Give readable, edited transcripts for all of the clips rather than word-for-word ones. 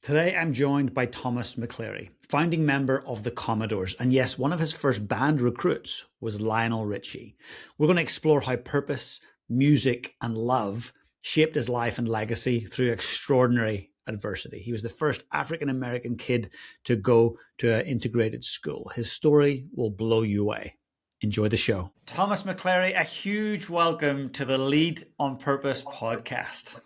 Today, I'm joined by Thomas McClary, founding member of the Commodores. And yes, one of his first band recruits was Lionel Richie. We're going to explore how purpose, music, and love shaped his life and legacy through extraordinary adversity. He was the first African American kid to go to an integrated school. His story will blow you away. Enjoy the show. Thomas McClary, a huge welcome to the Lead on Purpose podcast.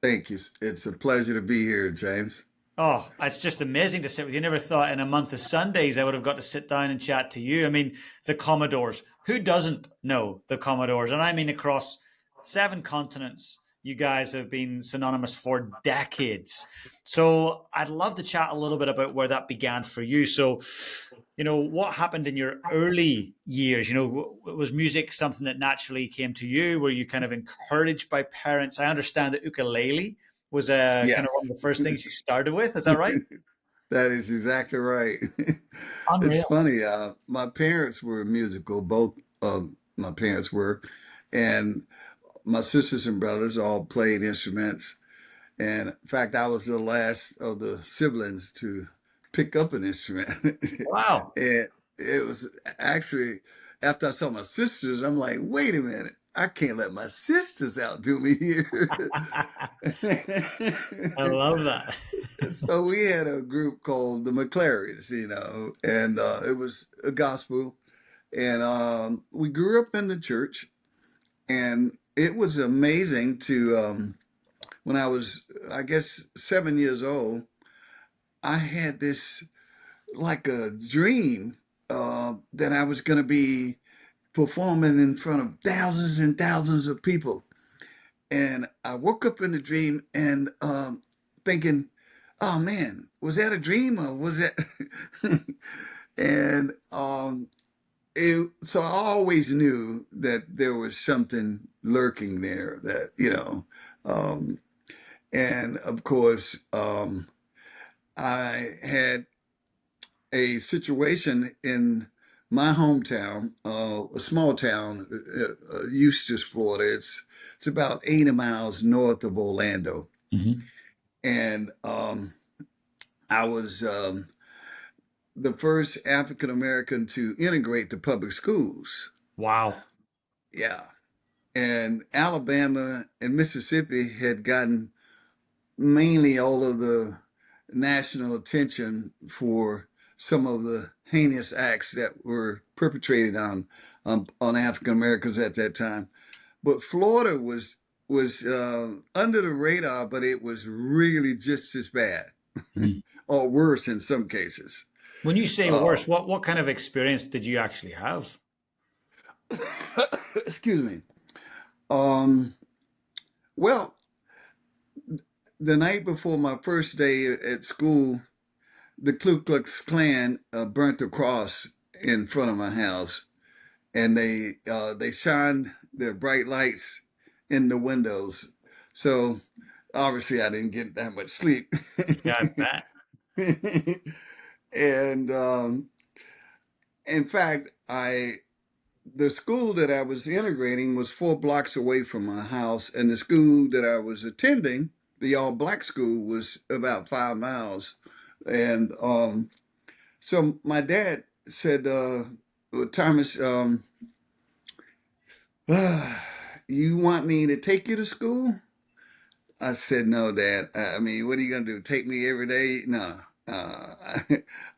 Thank you. It's a pleasure to be here, James. Oh, it's just amazing to sit with you. Never thought in a month of Sundays I would have got to sit down and chat to you. I mean, the Commodores. Who doesn't know the Commodores? And I mean, across 7 continents, you guys have been synonymous for decades. So I'd love to chat a little bit about where that began for you. So, what happened in your early years? Was music something that naturally came to you? Were you kind of encouraged by parents? I understand that ukulele was kind of one Yes, of the first things you started with. Is that right? that is exactly right. It's Unreal. funny. My parents were musical. Both of my parents were, and my sisters and brothers all played instruments. And in fact, I was the last of the siblings to pick up an instrument. Wow. And it was actually after I saw my sisters, I'm like, wait a minute, I can't let my sisters outdo me here. I love that. So we had a group called the McClarys, and it was a gospel. And we grew up in the church, and it was amazing to, when I was, I guess, 7 years old, I had this like a dream that I was going to be performing in front of thousands and thousands of people. And I woke up in the dream and thinking, oh man, was that a dream or was that? and so I always knew that there was something lurking there um, and of course, I had a situation in my hometown, a small town, Eustis, Florida. It's about 80 miles north of Orlando, Mhm. and I was the first African American to integrate the public schools. Wow. Yeah, and Alabama and Mississippi had gotten mainly all of the national attention for some of the heinous acts that were perpetrated on African Americans at that time. But Florida was under the radar, but it was really just as bad, Mhm. or worse in some cases. When you say Uh, worse, what kind of experience did you actually have? excuse me. Um, well, the night before my first day at school, the Ku Klux Klan burnt a cross in front of my house, and they shined their bright lights in the windows. So obviously, I didn't get that much sleep. Yeah, I bet. And in fact, I the school that I was integrating was 4 blocks away from my house, and the school that I was attending, the all black school, was about 5 miles. And so my dad said, well, Thomas, you want me to take you to school? I said, no, Dad. I mean, what are you going to do? Take me every day? No. Uh,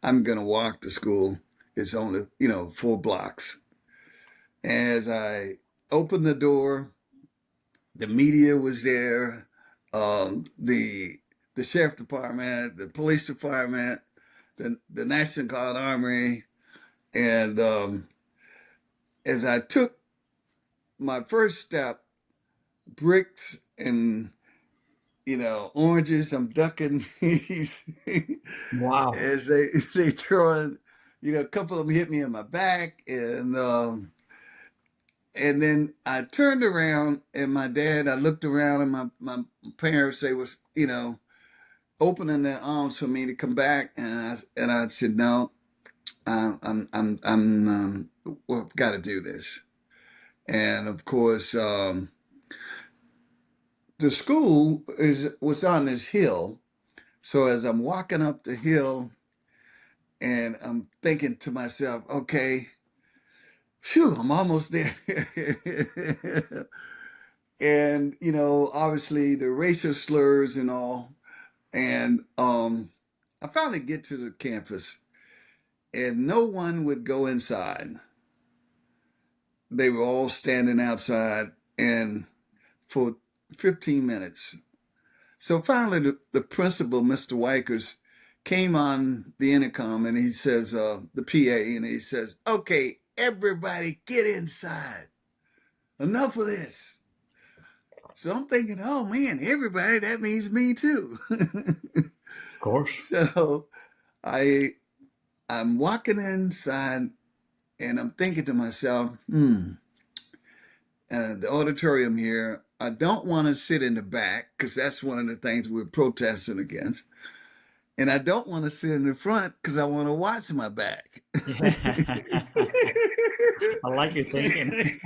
I'm going to walk to school. It's only, 4 blocks. As I opened the door, the media was there, the sheriff department, the police department, the National Guard Army. And as I took my first step, bricks and oranges. I'm ducking these Wow. as they throwing. A couple of them hit me in my back, and then I turned around, and my dad. I looked around, and my parents. They was opening their arms for me to come back, and I said no. We've got to do this, and of course. the school was on this hill. So as I'm walking up the hill and I'm thinking to myself, okay, phew, I'm almost there. And, obviously the racial slurs and all. And I finally get to the campus and no one would go inside. They were all standing outside and for 15 minutes. So finally, the principal, Mr. Wikers, came on the intercom and he says, the PA, and he says, okay, everybody get inside. Enough of this. So I'm thinking, oh man, everybody, that means me too. Of course. So I I'm walking inside and I'm thinking to myself, the auditorium here, I don't want to sit in the back because that's one of the things we're protesting against. And I don't want to sit in the front because I want to watch my back. Yeah. I like your thinking.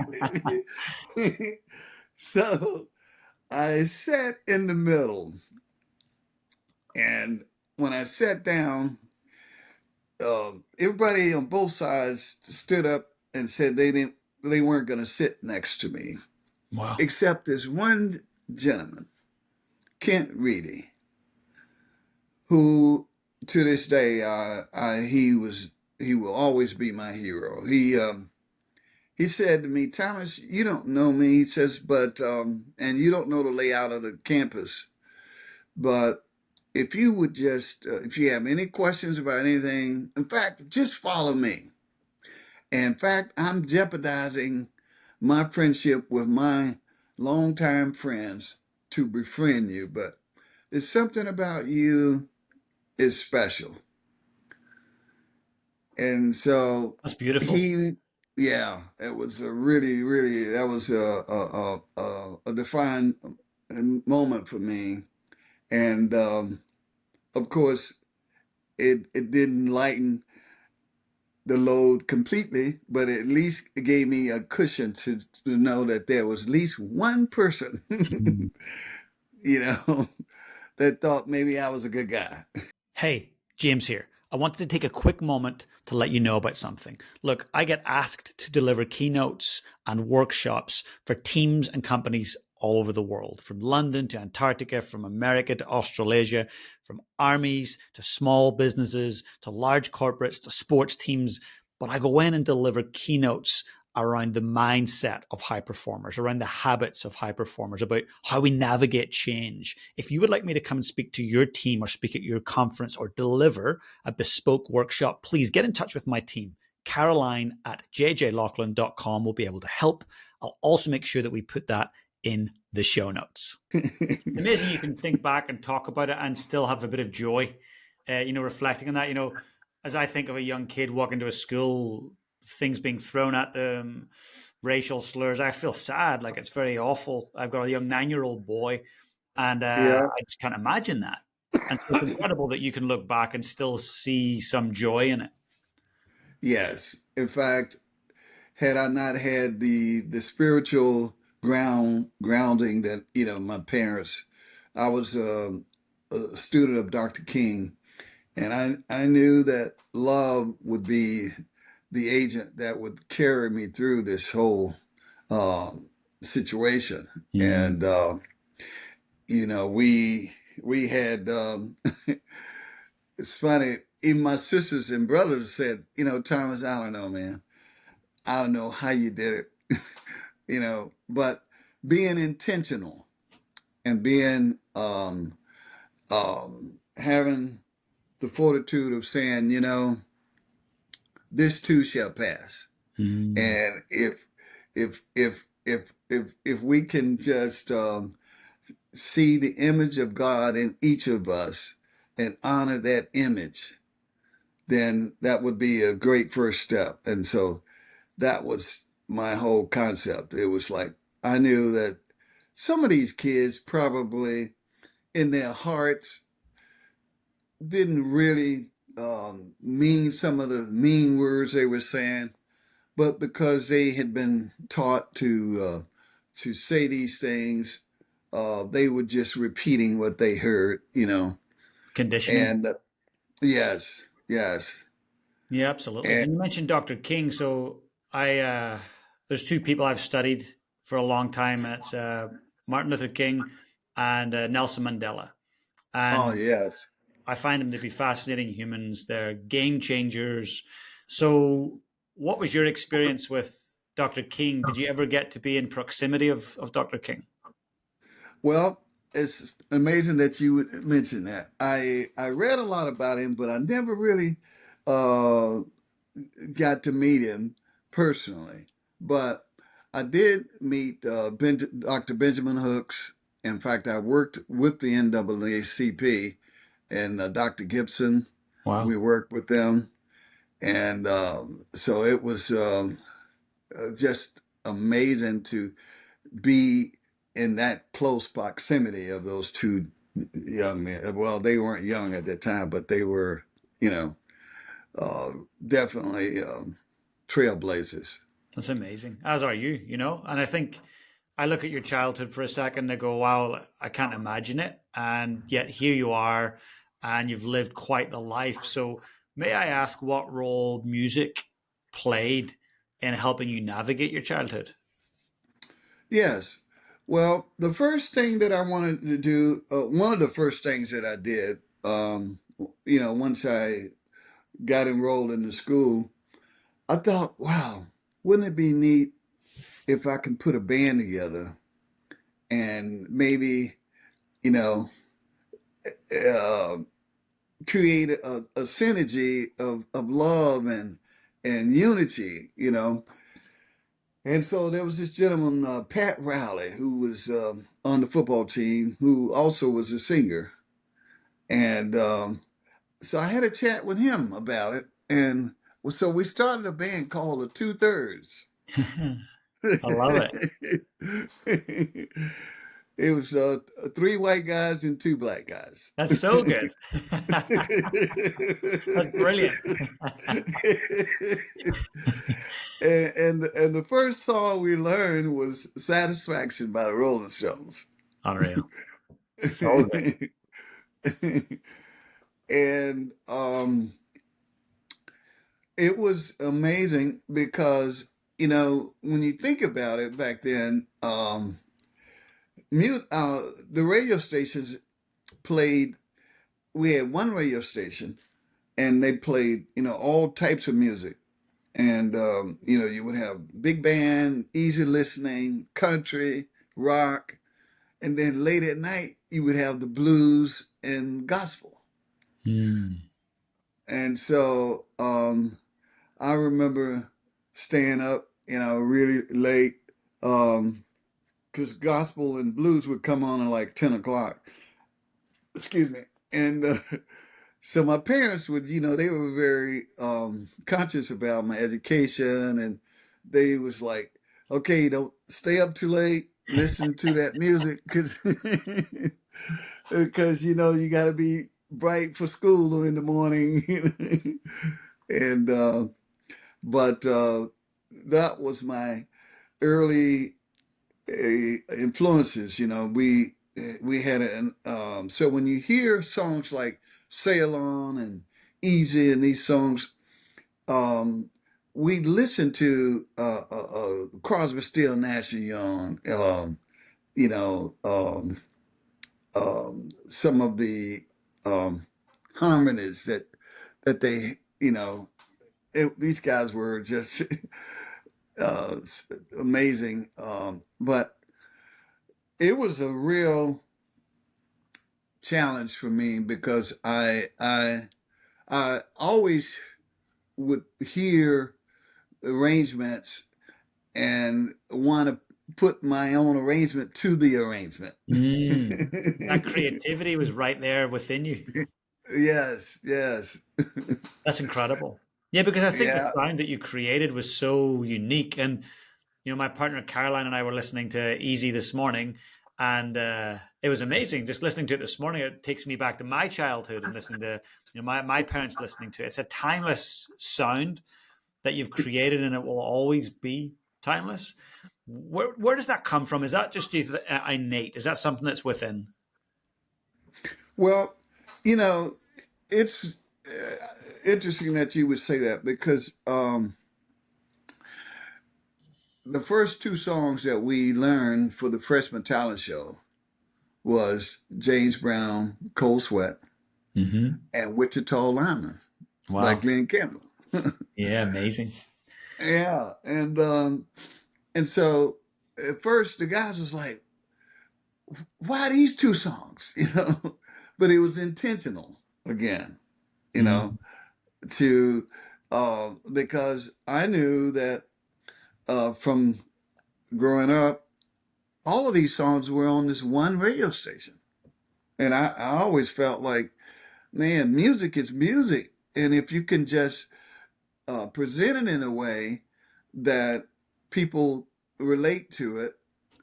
So I sat in the middle. And when I sat down, everybody on both sides stood up and said they weren't going to sit next to me, Wow. except this one gentleman, Kent Reedy, who to this day he will always be my hero. He said to me, Thomas, you don't know me. He says, but and you don't know the layout of the campus, but if you would just if you have any questions about anything, in fact, just follow me. In fact, I'm jeopardizing my friendship with my longtime friends to befriend you, but there's something about you is special. And so That's beautiful. he, yeah, it was a really, really, that was a defining moment for me. And of course, it didn't lighten the load completely, but at least it gave me a cushion to know that there was at least one person, Mhm. you know, that thought maybe I was a good guy. Hey, James here. I wanted to take a quick moment to let you know about something. Look, I get asked to deliver keynotes and workshops for teams and companies all over the world, from London to Antarctica, from America to Australasia, from armies to small businesses to large corporates to sports teams. But I go in and deliver keynotes around the mindset of high performers, around the habits of high performers, about how we navigate change. If you would like me to come and speak to your team or speak at your conference or deliver a bespoke workshop, please get in touch with my team. Caroline at jjlaughlin.com will be able to help. I'll also make sure that we put that in the show notes. It's amazing you can think back and talk about it and still have a bit of joy, reflecting on that. As I think of a young kid walking to a school, things being thrown at them, racial slurs, I feel sad. Like it's very awful. I've got a young 9-year-old boy, and Yeah. I just can't imagine that. And so it's incredible that you can look back and still see some joy in it. Yes. In fact, had I not had the spiritual grounding that my parents, I was a student of Dr. King, and I knew that love would be the agent that would carry me through this whole situation. Mm. And we had it's funny. Even my sisters and brothers said, Thomas, I don't know, man. I don't know how you did it, but being intentional and being having the fortitude of saying, this too shall pass. Mm. And if we can just see the image of God in each of us and honor that image, then that would be a great first step. And so that was my whole concept. It was like I knew that some of these kids probably in their hearts didn't really mean some of the mean words they were saying, but because they had been taught to say these things they were just repeating what they heard, Conditioning. and yes, yes, Yeah, absolutely. and And you mentioned Dr. King. So I there's two people I've studied for a long time, and it's Martin Luther King and Nelson Mandela. oh And yes. I find them to be fascinating humans. They're game changers. So what was your experience with Dr. King? Did you ever get to be in proximity of Dr. King? Well, it's amazing that you would mention that. I read a lot about him, but I never really uh, got to meet him personally. But I did meet Dr. Benjamin Hooks. In fact, I worked with the NAACP and Dr. Gibson. We Wow. worked with them, and so it was just amazing to be in that close proximity of those two young men. Well, they weren't young at that time, but they were, you know, uh, definitely trailblazers. That's amazing. As are you, And I think I look at your childhood for a second and I go, wow, I can't imagine it. And yet here you are and you've lived quite the life. So may I ask what role music played in helping you navigate your childhood? Yes. Well, the first thing that I wanted to do, one of the first things that I did, once I got enrolled in the school, I thought, wow, wouldn't it be neat if I can put a band together and maybe, you know, uh, create a synergy of love and unity, And so there was this gentleman, Pat Riley, who was on the football team, who also was a singer. And so I had a chat with him about it. And so we started a band called the Two Thirds. I love it. It was three white guys and two black guys. That's so good. That's brilliant. And the first song we learned was "Satisfaction" by the Rolling Stones. Unreal. So good. And it was amazing because when you think about it back then, mute the radio stations played. We had one radio station, and they played all types of music. And you would have big band, easy listening, country, rock, and then late at night you would have the blues and gospel. Mm. And so I remember staying up, really late, because gospel and blues would come on at like 10 o'clock. Excuse me. And so my parents would, they were very conscious about my education, and they was like, okay, don't stay up too late, listen to that music, because because you got to be bright for school in the morning, and but that was my early influences. We had an so when you hear songs like "Sail On" and "Easy" and these songs, um, we listen to Crosby, Still, Nash and Young. You know, some of the um, harmonies that they, these guys were just uh, amazing. But it was a real challenge for me because I always would hear arrangements and want to put my own arrangement to the arrangement. Mm. That creativity was right there within you. Yes, yes. That's incredible. Yeah, because I think the Yeah. sound that you created was so unique. And, my partner Caroline and I were listening to Easy this morning, and it was amazing. Just listening to it this morning, it takes me back to my childhood and listening to, my parents listening to it. It's a timeless sound that you've created, and it will always be timeless. Where does that come from? Is that just innate? Is that something that's within? Well, you know, it's interesting that you would say that because the first two songs that we learned for the freshman talent show was James Brown, Cold Sweat, Mm-hmm. and Wichita Lineman by Wow. Glenn Campbell. Yeah, amazing. Yeah, and so at first the guys was like, "Why these two songs?" But it was intentional again, you know, Mm. to because I knew that from growing up, all of these songs were on this one radio station, and I always felt like, man, music is music, and if you can just present it in a way that people relate to it,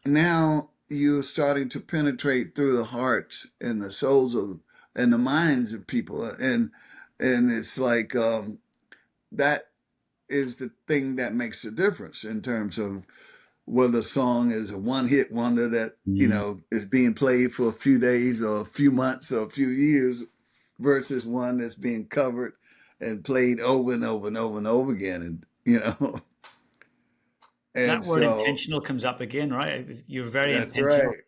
now you're starting to penetrate through the hearts and the souls of and the minds of people, and it's like that is the thing that makes the difference in terms of whether a song is a one hit wonder that Mm. is being played for a few days or a few months or a few years versus one that's being covered and played over and over and over and over again, and and That word so intentional comes up again, right? You're very that's intentional. right,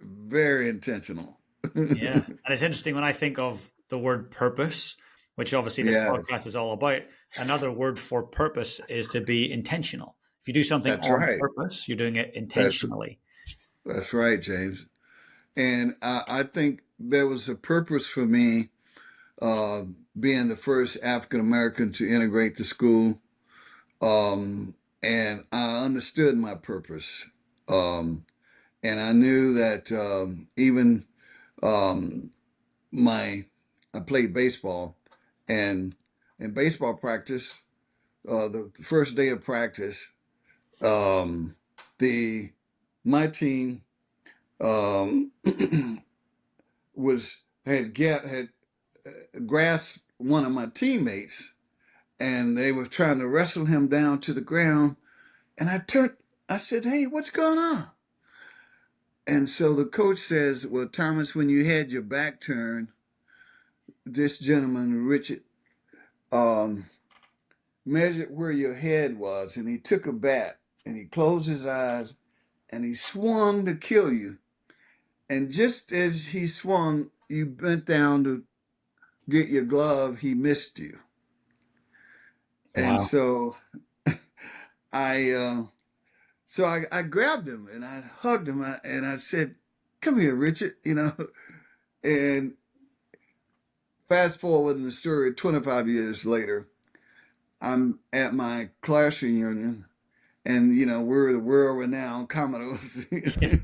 very intentional. Yeah. And it's interesting when I think of the word purpose, which obviously this Yes, podcast is all about. Another word for purpose is to be intentional. If you do something that's on right. purpose, you're doing it That's intentionally. that's right, James. And I think there was a purpose for me uh, being the first African American to integrate the school, and I understood my purpose, and I knew that even um, my I played baseball, and in baseball practice, the first day of practice, um, the my team um, was had grasped one of my teammates, and they were trying to wrestle him down to the ground. And I said, "Hey, what's going on?" And so the coach says, "Well, Thomas, when you had your back turned, this gentleman, Richard, um, measured where your head was, and he took a bat and he closed his eyes and he swung to kill you. And just as he swung, you bent down to get your glove, he missed you." And Wow. I, uh, I grabbed him and I hugged him and I said, "Come here, Richard," And fast forward in the story, 25 years later, I'm at my class reunion, and we're the world-renowned Commodores. Yeah.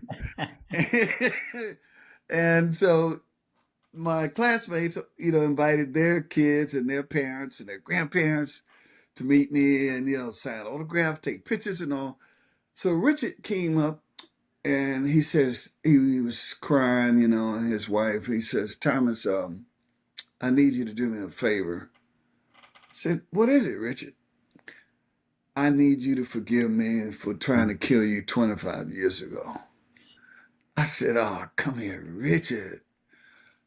And so my classmates, invited their kids and their parents and their grandparents to meet me and, sign autographs, take pictures and all. So Richard came up and he says, he was crying, and his wife, he says, "Thomas, I need you to do me a favor." I said, "What is it, Richard?" "I need you to forgive me for trying to kill you 25 years ago." I said, "Oh, come here, Richard."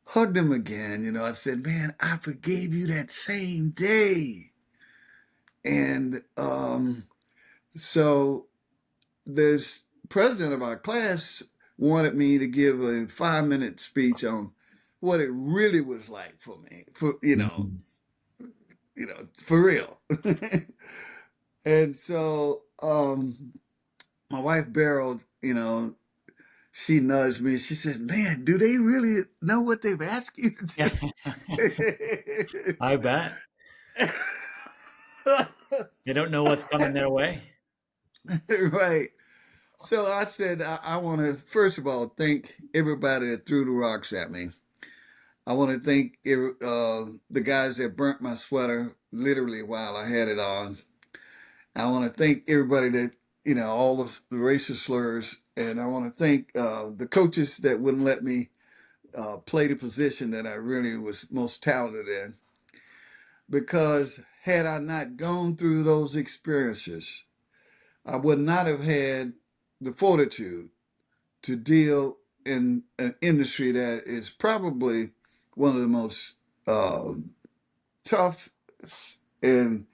Hugged him again. I said, "Man, I forgave you that same day." And so this president of our class wanted me to give a 5-minute speech on what it really was like for me, Mhm. for real. And so my wife Beryl, she nudged me. She said, "Man, do they really know what they've asked you Yeah. to do?" I bet. They don't know what's coming their way. Right. So I said, I want to, first of all, thank everybody that threw the rocks at me. I want to thank the guys that burnt my sweater literally while I had it on. I want to thank everybody that, all of the racist slurs. And I want to thank the coaches that wouldn't let me play the position that I really was most talented in. Because had I not gone through those experiences, I would not have had the fortitude to deal in an industry that is probably one of the most uh, tough and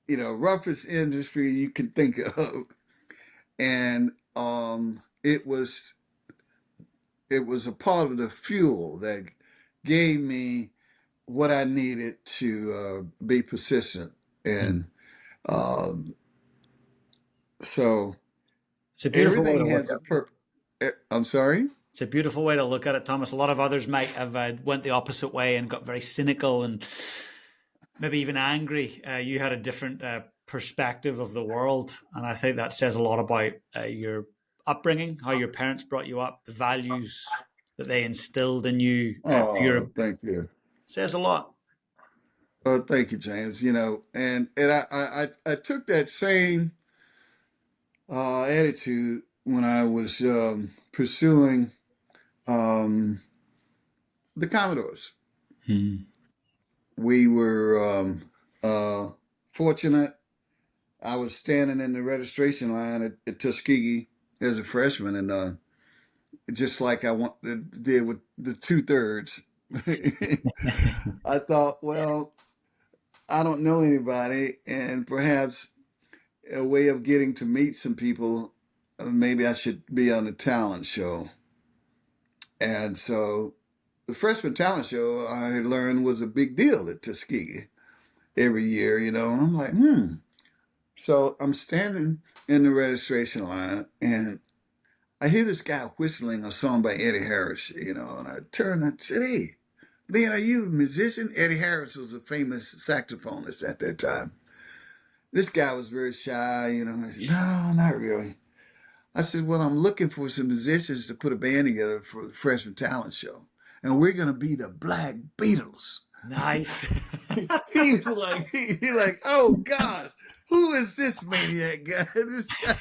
roughest industry you can think of. And it was a part of the fuel that gave me what I needed to be persistent. Mm. And um, so It's a beautiful way everything to look has at a it. purpose. I'm sorry? It's a beautiful way to look at it, Thomas. A lot of others might have went the opposite way and got very cynical and maybe even angry. You had a different perspective of the world, and I think that says a lot about your upbringing, how your parents brought you up, the values that they instilled in you for your Oh, thank you. says a lot. Thank you, James. And I took that same attitude when I was pursuing um, the Commodores. Hmm. We were uh, fortunate. I was standing in the registration line at Tuskegee as a freshman, and just like did with the 2/3, I thought, well, I don't know anybody, and perhaps a way of getting to meet some people, maybe I should be on the talent show. And so the freshman talent show I had learned was a big deal at Tuskegee every year, and I'm like, hmm. So I'm standing in the registration line and I hear this guy whistling a song by Eddie Harris, and I turn and said, hey, man, are you a musician? Eddie Harris was a famous saxophonist at that time. This guy was very shy, I said, no, not really. I said, well, I'm looking for some musicians to put a band together for the freshman talent show. And we're going to be the Black Beatles. Nice. He was like, he like, oh gosh, who is this maniac guy? This guy.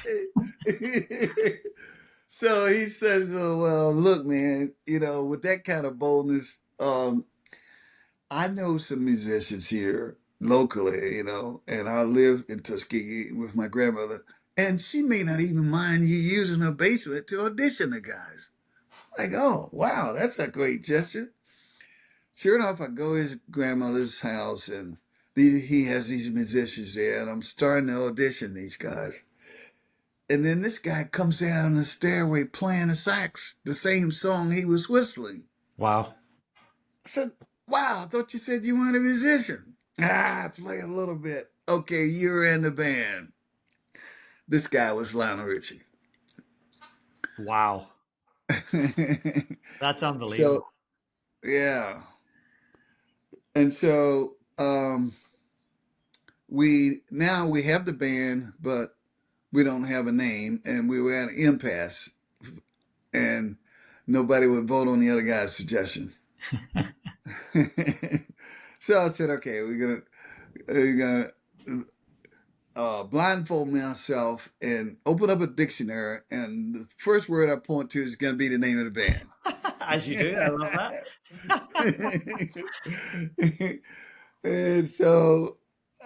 So he says, oh, well, look, man, with that kind of boldness, I know some musicians here locally, and I live in Tuskegee with my grandmother, and she may not even mind you using her basement to audition the guys. Like, oh, wow, that's a great gesture. Sure enough, I go to his grandmother's house, and he has these musicians there, and I'm starting to audition these guys. And then this guy comes down the stairway playing the sax, the same song he was whistling. Wow. I said, wow, I thought you said you weren't a musician. Play a little bit. Okay, you're in the band. This guy was Lionel Richie. Wow. That's So, unbelievable. yeah. And so we have the band, but we don't have a name, and we were at an impasse, and nobody would vote on the other guy's suggestion. So I said, okay, we're gonna blindfold myself and open up a dictionary, and the first word I point to is gonna be the name of the band. As you do. I love that. And so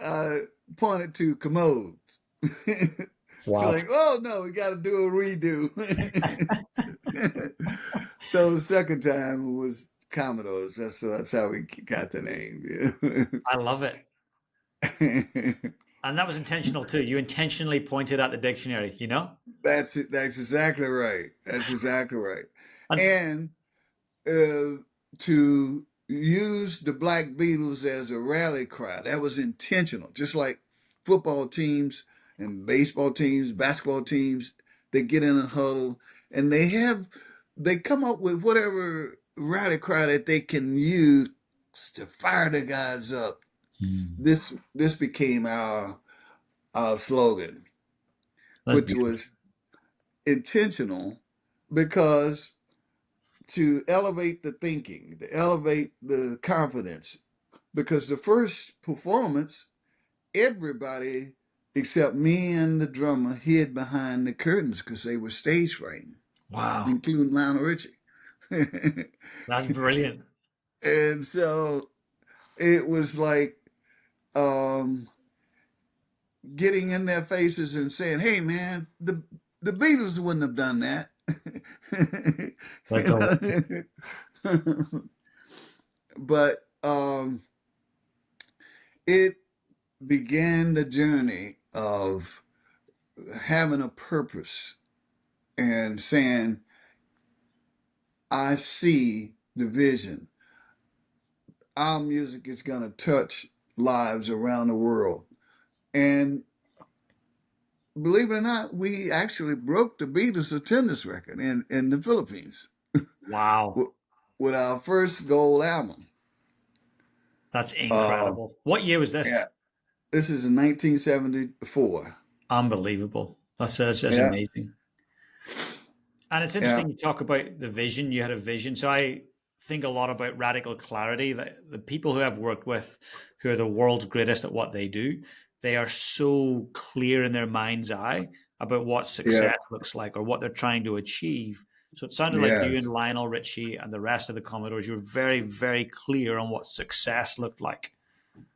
I pointed to Commodes. Wow. Like, oh no, we got to do a redo. So the second time was Commodores. That's how we got the name. I love it. And that was intentional too. You intentionally pointed at the dictionary, you know? That's it. That's exactly right. That's exactly right. And And to use the Black Beatles as a rally cry, that was intentional. Just like football teams and baseball teams, basketball teams, they get in a huddle and they come up with whatever rally cry that they can use to fire the guys up. Hmm. This became our slogan, That's which beautiful. was intentional because to elevate the thinking, to elevate the confidence. Because the first performance, everybody except me and the drummer hid behind the curtains because they were stage frightened, Wow. including Lionel Richie. That's brilliant. And so it was like, um, getting in their faces and saying, "Hey, man, the Beatles wouldn't have done that." That's all. know? But it began the journey of having a purpose and saying, "I see the vision. Our music is going to touch lives around the world." And believe it or not, we actually broke the Beatles attendance record in the Philippines Wow. with, with our first gold album. That's Uh, incredible. What year was yeah, this? this is in 1974. Unbelievable. That's Yeah, amazing. And it's yeah, interesting you talk about the vision. You had a vision. So I think a lot about radical clarity. The people who I've worked with who are the world's greatest at what they do, they are so clear in their mind's eye about what yeah, success looks like or what they're trying to achieve. So it sounded like you and yes. Lionel Richie and the rest of the Commodores, you were very, very clear on what success looked like.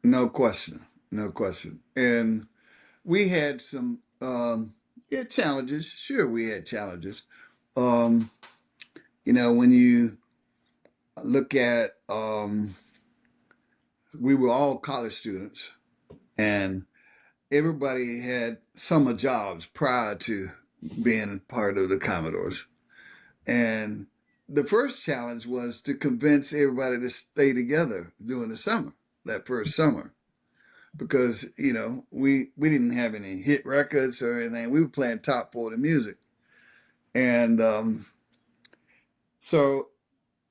No question. No question. And we had some yeah, challenges. Sure, we had challenges. Um, when you look at we were all college students and everybody had summer jobs prior to being part of the Commodores. And the first challenge was to convince everybody to stay together during the summer, that first summer. Because, we didn't have any hit records or anything. We were playing top 40 music. And so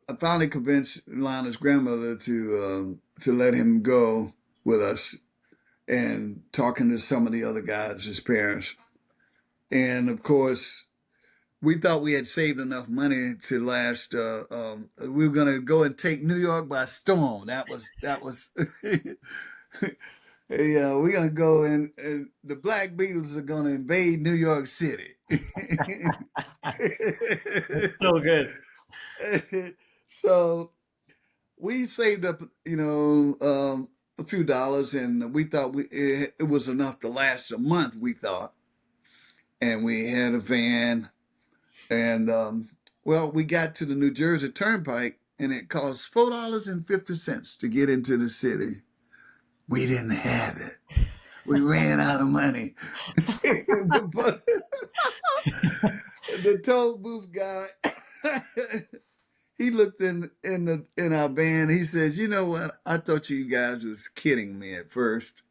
I finally convinced Lionel's grandmother to let him go with us and talking to some of the other guys, his parents. And of course, we thought we had saved enough money to last. We were going to go and take New York by storm. That was. We're going to go and the Black Beatles are going to invade New York City. That's so good. So we saved up, a few dollars, and we thought it was enough to last a month. We thought, and we had a van, and well, we got to the New Jersey Turnpike, and it cost $4.50 to get into the city. We didn't have it. We ran out of money. But the toll booth guy, he looked in our van. He says, "You know what? I thought you guys was kidding me at first,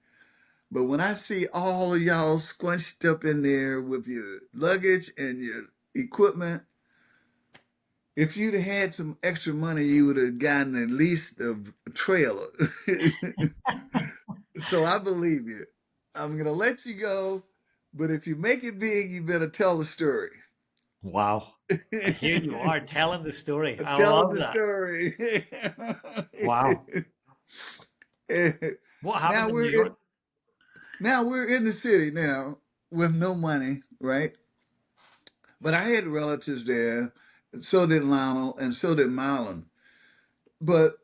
but when I see all of y'all squunched up in there with your luggage and your equipment, if you'd have had some extra money, you would have gotten at least a trailer." So I believe you. I'm gonna let you go, but if you make it big, you better tell the story. Wow. And here you are telling the story. I Tell them love the that. story. Wow. What now happened in New we're in, York? now we're in the city now with no money, right? But I had relatives there, and so did Lionel, and so did Marlon. But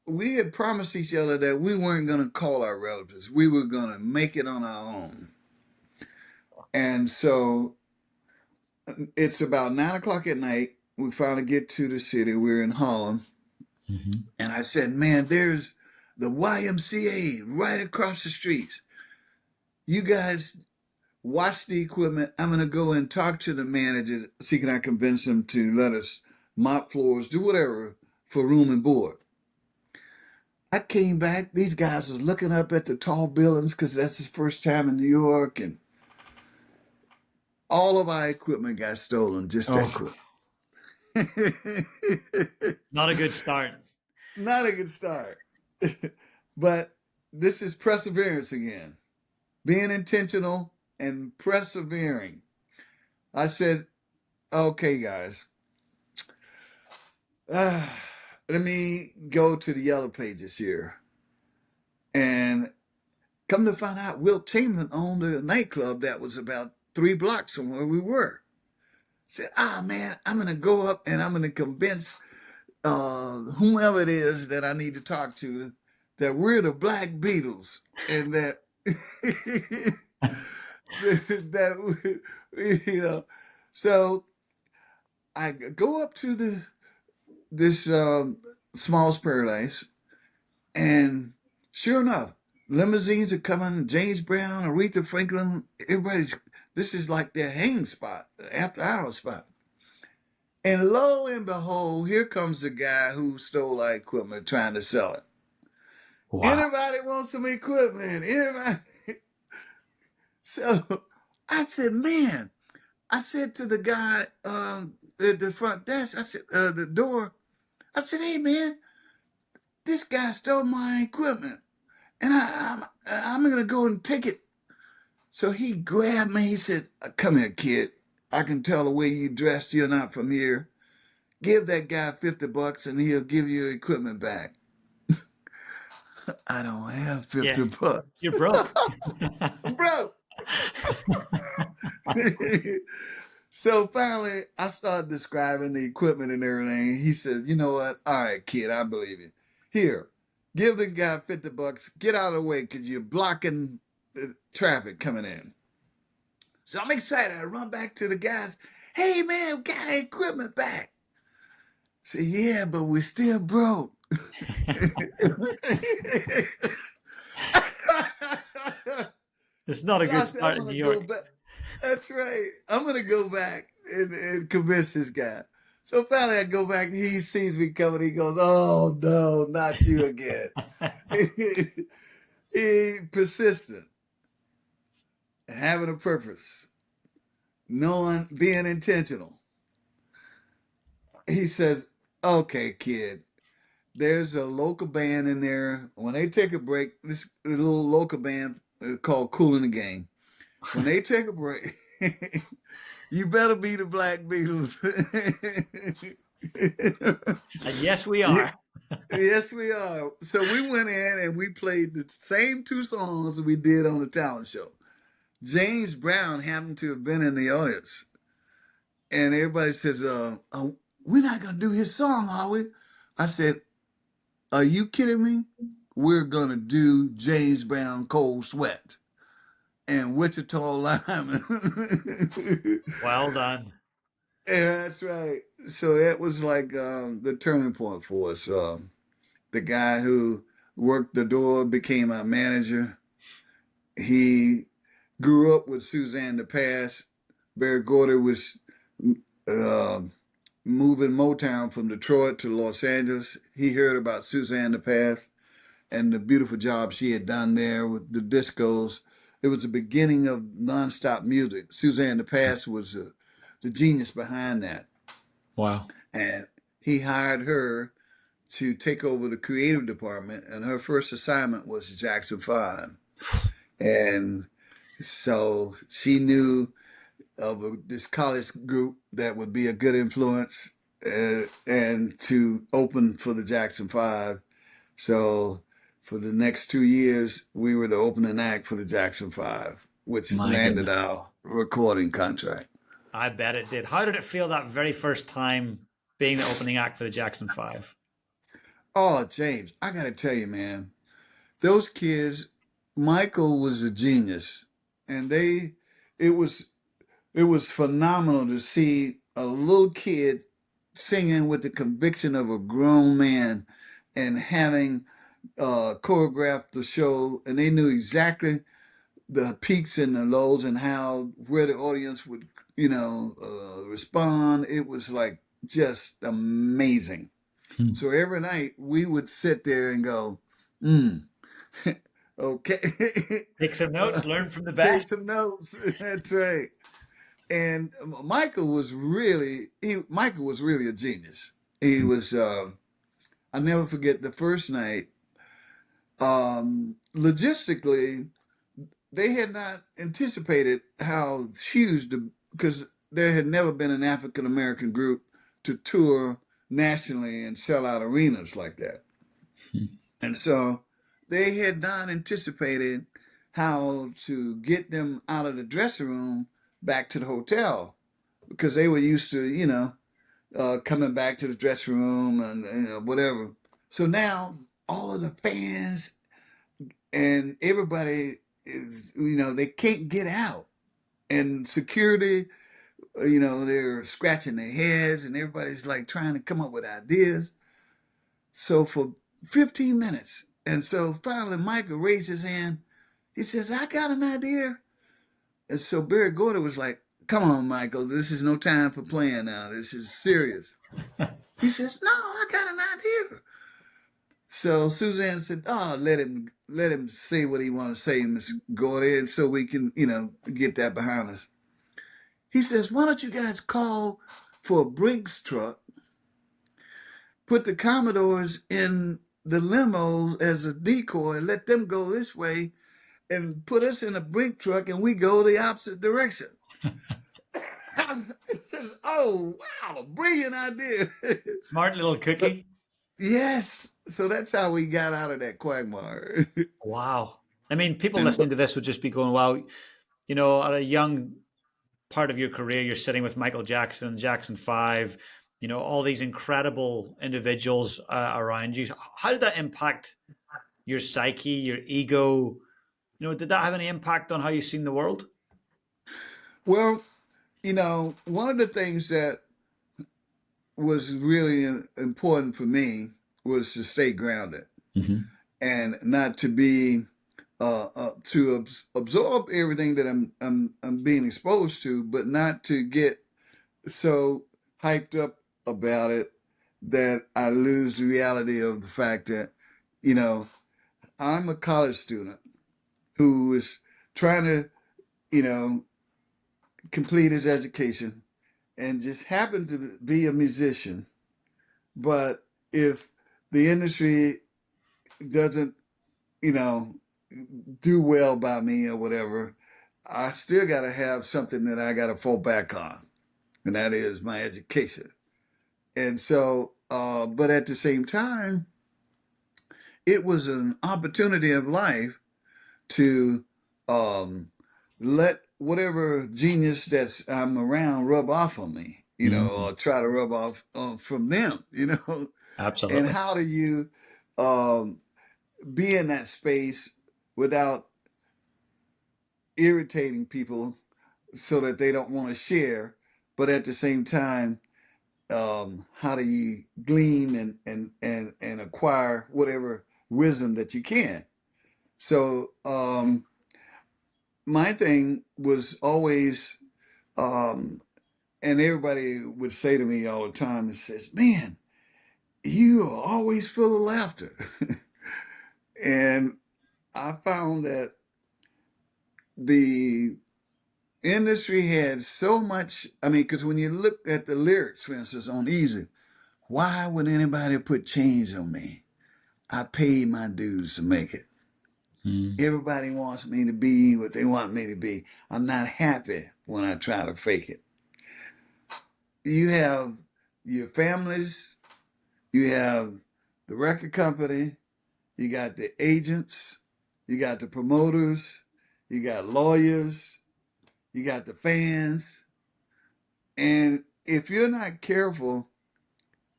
we had promised each other that we weren't going to call our relatives. We were going to make it on our own. And so it's about 9 o'clock at night. We finally get to the city. We're in Harlem. Hmm. And I said, "Man, there's the YMCA right across the street. You guys watch the equipment. I'm going to go and talk to the manager, see can I convince him to let us mop floors, do whatever for room and board." I came back. These guys was looking up at the tall buildings because that's his first time in New York. And all of our equipment got stolen, just that Oh, quick. not a good start. Not a good start. But this is perseverance again, being intentional and persevering. I said, "Okay, guys, let me go to the yellow pages here." And come to find out, Wilt Chamberlain owned a nightclub that was about 3 blocks from where we were. Said, man, I'm going to go up and I'm going to convince whomever it is that I need to talk to that we're the Black Beatles and that that you know. So I go up to this Small's Paradise, and sure enough, limousines are coming. James Brown, Aretha Franklin, everybody's. This is like their hang spot, after hour spot. And lo and behold, here comes the guy who stole our equipment trying to sell it. Wow. Anybody wants some equipment? Anybody? So I said, man, I said to the guy at the front desk, I said, the door, I said, hey, man, this guy stole my equipment and I'm going to go and take it. So he grabbed me. He said, come here, kid. I can tell the way you dressed, you're not from here. Give that guy $50 and he'll give you your equipment back. I don't have Yeah. $50. You're broke. Bro. So finally, I started describing the equipment and everything. He said, you know what? All right, kid, I believe you. Here, give this guy $50. Get out of the way because you're blocking the traffic coming in. So I'm excited. I run back to the guys. Hey, man, we got our equipment back. Say, yeah, but we're still broke. It's not a So I good said, I'm start in gonna New go York. back. That's right. I'm gonna go back and convince this guy. So finally, I go back. He sees me coming. He goes, "Oh no, not you again." He persistent, having a purpose, knowing, being intentional. He says, "Okay, kid. There's a local band in there. When they take a break, this little local band called Cool in the Gang. When they take a break." You better be the Black Beatles. And yes, we You- are. yes, we are. So we went in and we played the same two songs we did on the talent show. James Brown happened to have been in the audience, and everybody says, "We're not gonna do his song, are we?" I said, "Are you kidding me? We're gonna do James Brown, Cold Sweat, and Wichita Lineman." Well done. Yeah, that's right. So that was like the turning point for us. The guy who worked the door became our manager. He grew up with Suzanne the Pass. Barry Gordy was uh, moving Motown from Detroit to Los Angeles. He heard about Suzanne the Pass and the beautiful job she had done there with the discos. It was the beginning of nonstop music. Suzanne the Pass was the genius behind that. Wow. And he hired her to take over the creative department, and her first assignment was Jackson 5. And so she knew of this college group that would be a good influence and to open for the Jackson 5. So for the next 2 years, we were the opening act for the Jackson 5, which My landed goodness. our recording contract. I bet it did. How did it feel that very first time being the opening act for the Jackson 5? Oh, James, I got to tell you, man, those kids, Michael was a genius, and it was it was phenomenal to see a little kid singing with the conviction of a grown man and having choreographed the show, and they knew exactly the peaks and the lows and how where the audience would respond. It was like just amazing. Hmm. So every night we would sit there and go, mm, okay. Take some notes, learn from the Take best. some notes. That's right. And Michael was really a genius. He was. I never forget the first night. Logistically, they had not anticipated how huge because there had never been an African American group to tour nationally and sell out arenas like that. And so they had not anticipated how to get them out of the dressing room back to the hotel because they were used to, coming back to the dressing room and whatever. So now all of the fans and everybody is, they can't get out. And security, they're scratching their heads and everybody's like trying to come up with ideas. So for 15 minutes. And so finally Michael raised his hand. He says, I got an idea. And so Barry Gordy was like, come on, Michael, this is no time for playing now. This is serious. He says, no, I got an idea. So Suzanne said, oh, let him say what he want to say, Miss Gordy, and so we can, get that behind us. He says, why don't you guys call for a Brinks truck, put the Commodores in the limos as a decoy and let them go this way and put us in a Brink truck and we go the opposite direction. It says, oh, wow, brilliant idea. Smart little So, cookie. yes. So that's how we got out of that quagmire. Wow. I mean, people And listening to this would just be going, wow, at a young part of your career, you're sitting with Michael Jackson, Jackson 5, all these incredible individuals around you. How did that impact your psyche, your ego? Did that have any impact on how you seen the world? well, one of the things that was really important for me was to stay grounded Mm-hmm. and not to be to absorb everything that I'm being exposed to, but not to get so hyped up about it that I lose the reality of the fact that, you know, I'm a college student who is trying to, you know, complete his education and just happen to be a musician. But if the industry doesn't, you know, do well by me or whatever, I still got to have something that I got to fall back on, and that is my education. And so, but at the same time, it was an opportunity of life to um, let whatever genius that's I'm around rub off on me, Mm, or try to rub off from them, And absolutely. how do you um, be in that space without irritating people so that they don't want to share, but at the same time, how do you glean and acquire whatever wisdom that you can? So my thing was always, um, and everybody would say to me all the time, it says, "Man, you are always full of laughter," and I found that the industry had so much. I mean, because when you look at the lyrics, for instance, on Easy, why would anybody put chains on me? I paid my dues to make it. Mm, Everybody wants me to be what they want me to be. I'm not happy when I try to fake it. You have your families, you have the record company, you got the agents, you got the promoters, you got lawyers, you got the fans. And if you're not careful,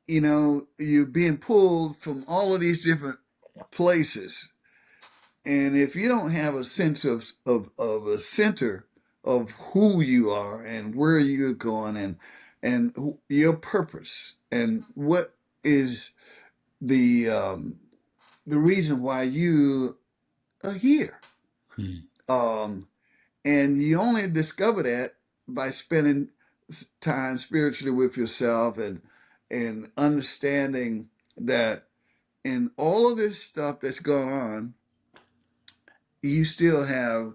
you're being pulled from all of these different places. And if you don't have a sense of a center of who you are and where you're going and your purpose and what is the reason why you are here, mm. um, and you only discover that by spending time spiritually with yourself and understanding that in all of this stuff that's going on, you still have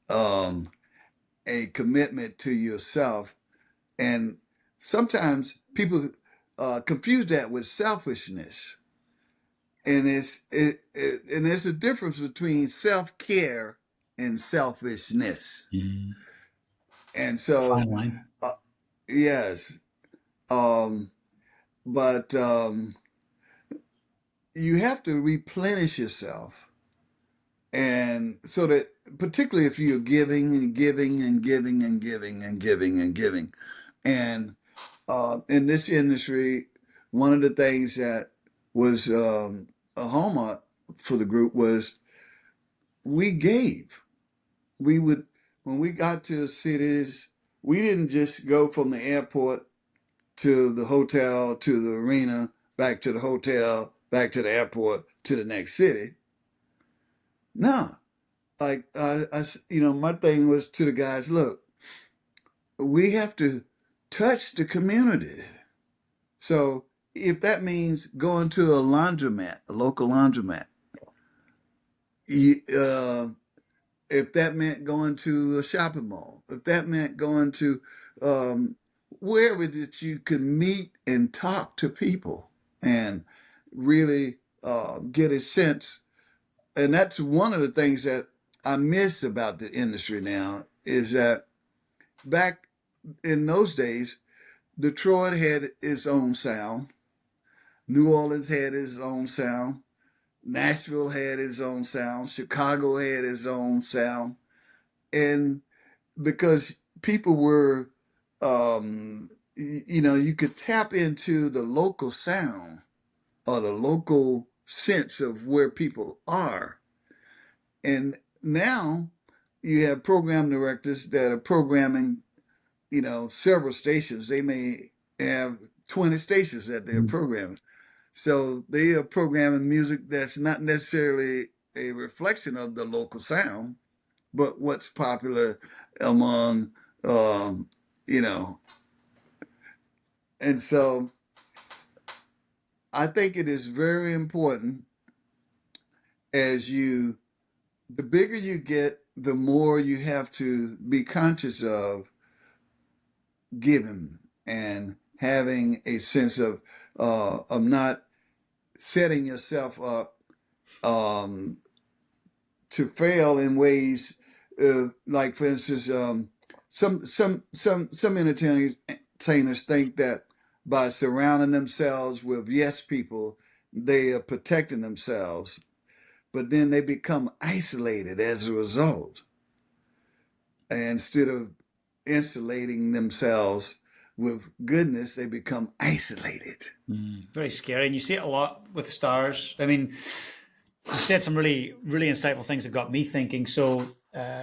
um, a commitment to yourself. And sometimes people confuse that with selfishness. And and there's a difference between self care and selfishness. Mm. And so, Fine line. uh, yes, um, but you have to replenish yourself, and so that particularly if you're giving and giving and giving and giving and giving and giving, and in this industry, one of the things that was a hallmark for the group was we gave. we would, when we got to cities, we didn't just go from the airport to the hotel to the arena, back to the hotel, back to the airport to the next city. No, like my thing was to the guys, look, we have to touch the community. So if that means going to a laundromat, a local laundromat, uh, if that meant going to a shopping mall, if that meant going to um, wherever that you can meet and talk to people and really get a sense. And that's one of the things that I miss about the industry now is that back in those days, Detroit had its own sound, New Orleans had its own sound, Nashville had its own sound, Chicago had its own sound, and because people were, you could tap into the local sound or the local sense of where people are. And now you have program directors that are programming, several stations. They may have 20 stations that they're programming. So they are programming music that's not necessarily a reflection of the local sound, but what's popular among, um, you know. And so I think it is very important as the bigger you get, the more you have to be conscious of giving and having a sense of not setting yourself up um, to fail in ways like, for instance, some entertainers think that by surrounding themselves with yes people, they are protecting themselves, but then they become isolated as a result. And instead of insulating themselves with goodness, they become isolated. Very scary. And you see it a lot with stars. I mean, you said some really, really insightful things that got me thinking. So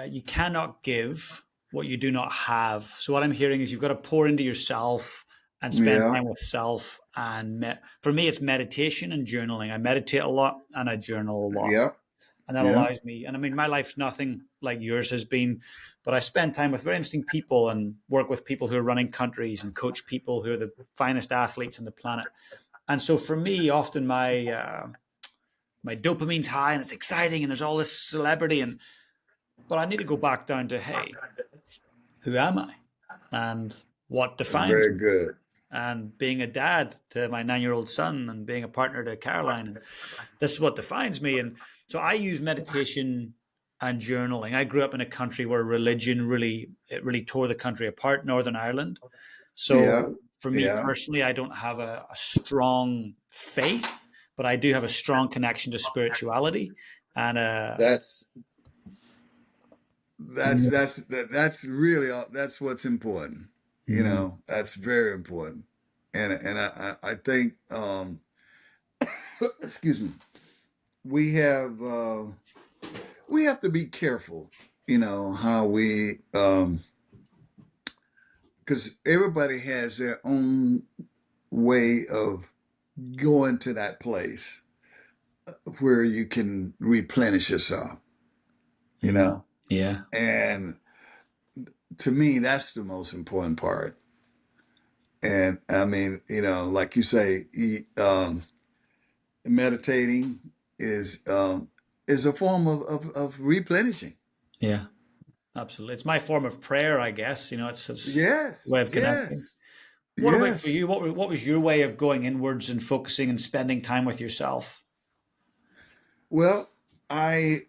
you cannot give what you do not have. So what I'm hearing is you've got to pour into yourself and spend Yeah, time with self. And for me, it's meditation and journaling. I meditate a lot and I journal a lot. yeah, And that yeah, allows me, and I mean, my life's nothing like yours has been, but I spend time with very interesting people and work with people who are running countries and coach people who are the finest athletes on the planet. And so for me, often my dopamine's high and it's exciting and there's all this celebrity, and but I need to go back down to, hey, who am I and what defines very me? good. And being a dad to my 9-year old son and being a partner to Caroline, and this is what defines me. And so I use meditation and journaling. I grew up in a country where religion really tore the country apart, Northern Ireland. Yeah, So for me yeah. personally, I don't have a strong faith, but I do have a strong connection to spirituality. And That's that's really that's what's important. That's very important. And I think excuse me, we have we have to be careful, how we because everybody has their own way of going to that place where you can replenish yourself, you know. yeah, And to me, that's the most important part. And I mean, like you say, meditating is um, is a form of replenishing. yeah, absolutely. It's my form of prayer, I guess. It's a Yes, way of connecting. yes, What about for yes. you? What was your way of going inwards and focusing and spending time with yourself? Well, I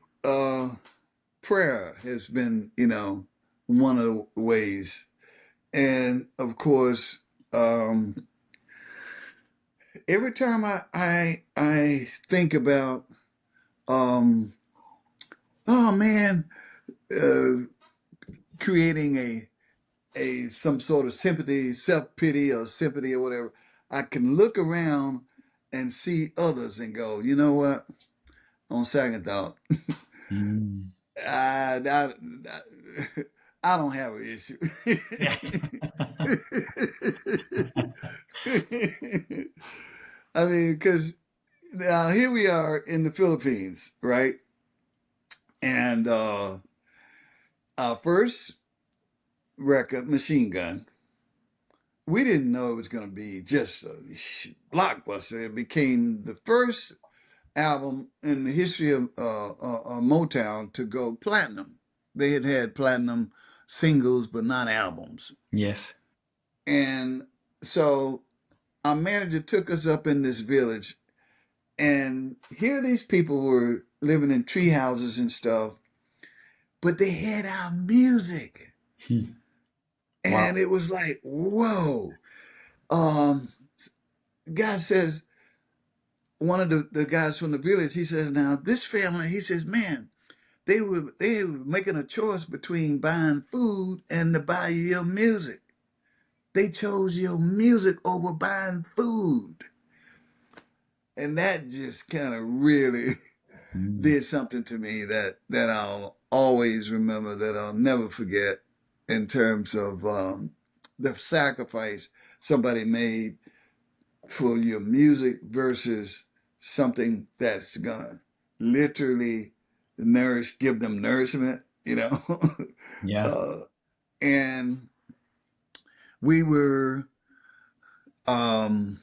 prayer has been, one of the ways, and of course, every time I think about, um, oh man, uh, creating a some sort of sympathy, self pity, or sympathy, or whatever, I can look around and see others and go, you know what? On second thought, Mm. I, I don't have an issue. Yeah. I mean, because now here we are in the Philippines, right? And our first record, Machine Gun, we didn't know it was going to be just a blockbuster. It became the first album in the history of Motown to go platinum. They had had platinum singles, but not albums. Yes. And so our manager took us up in this village, and here these people were living in tree houses and stuff, but they had our music. Hmm. Wow. And it was like, whoa. Um, God says, one of the guys from the village, he says, now this family, he says, man, they were making a choice between buying food and to buy your music. They chose your music over buying food. And that just kind of really Mm. did something to me that I'll always remember, that I'll never forget, in terms of the sacrifice somebody made for your music versus something that's gonna literally give them nourishment, you know. Yeah. uh, and we were, um,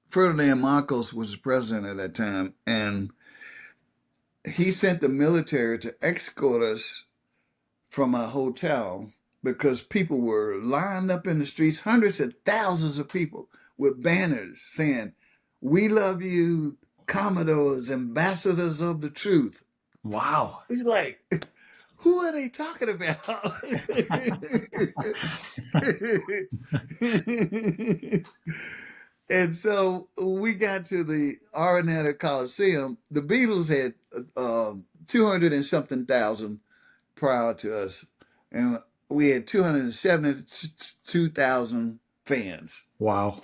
Ferdinand Marcos was the president at that time, and he sent the military to escort us from a hotel because people were lined up in the streets, hundreds of thousands of people with banners saying, "We love you, Commodores, ambassadors of the truth." Wow. He's like, who are they talking about? And so we got to the Arenado Coliseum. The Beatles had 200 and something thousand prior to us, and we had 272,000 fans. Wow.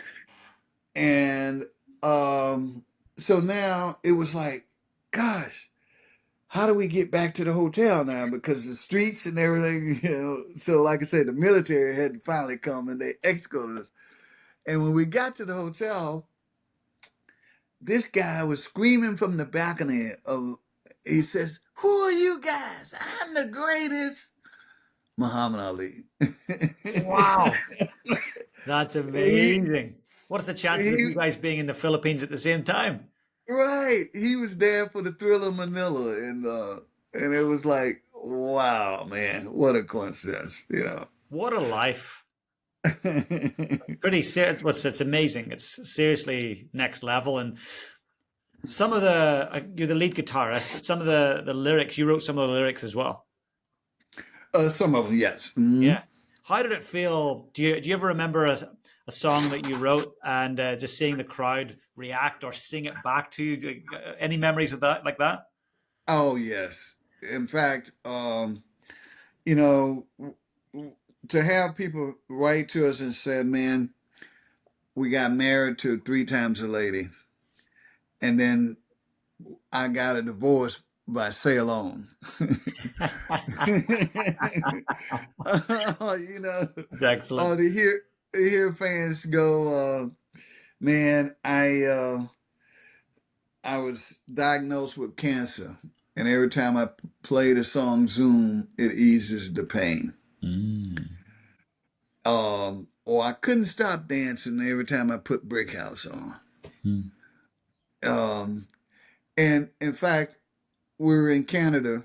And so now it was like, gosh, how do we get back to the hotel now? Because the streets and everything, you know. So, like I said, the military had to finally come and they escorted us. And when we got to the hotel, this guy was screaming from the balcony of, he says, "Who are you guys? I'm the greatest." Muhammad Ali. Wow. That's he, amazing. What's the chances of you he, guys being in the Philippines at the same time? right. He was there for the Thrill of Manila, and it was like, wow, man, what a coincidence, you know. What a life. Pretty serious. It's amazing. It's seriously next level. And some of you're the lead guitarist, but some of the lyrics, you wrote some of the lyrics as well. Some of them, yes. Mhm. Yeah. How did it feel? Do you ever remember a song that you wrote and just seeing the crowd react or sing it back to you? Any memories of that like that? Oh, yes. In fact, you know, to have people write to us and say, man, we got married to three times a lady, and then I got a divorce by sail on. You know, Excellent. to hear fans go, man, I was diagnosed with cancer, and every time I play the song Zoom, it eases the pain. Mm. Or I couldn't stop dancing every time I put Brick House on. Mm. Um, and in fact, we were in Canada,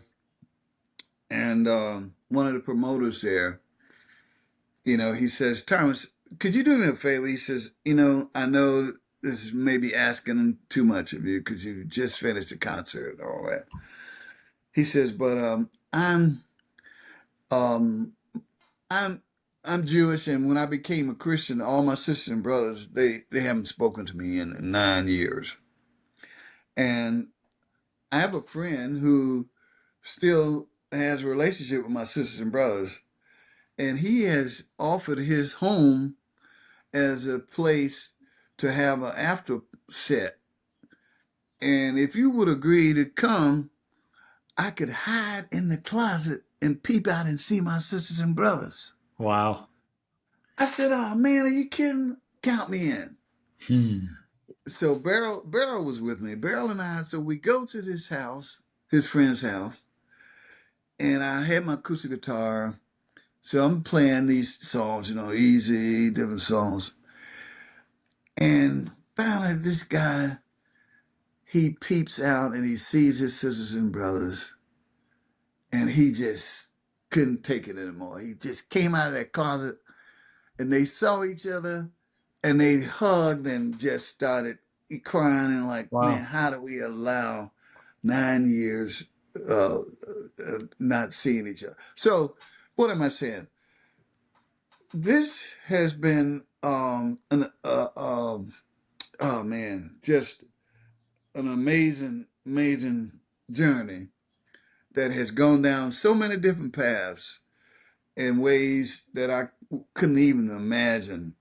and one of the promoters there, you know, he says, "Thomas, could you do me a favor?" He says, "You know, I know this is maybe asking too much of you because you just finished a concert and all that." He says, "But um, I'm I'm Jewish, and when I became a Christian, all my sisters and brothers they haven't spoken to me in 9 years, and I have a friend who still has a relationship with my sisters and brothers, and he has offered his home as a place to have an after set. And if you would agree to come, I could hide in the closet and peep out and see my sisters and brothers. Wow. I said, "Oh man, are you kidding? Count me in." Hmm. So Beryl was with me. Beryl and I. So we go to this house, his friend's house, and I had my acoustic guitar. So I'm playing these songs, easy, different songs. And finally, this guy, he peeps out and he sees his sisters and brothers, and he just couldn't take it anymore. He just came out of that closet, and they saw each other, and they hugged and just started crying and like, man, Wow. how do we allow 9 years not seeing each other? So, what am I saying? This has been oh man, just an amazing, amazing journey that has gone down so many different paths in ways that I couldn't even imagine,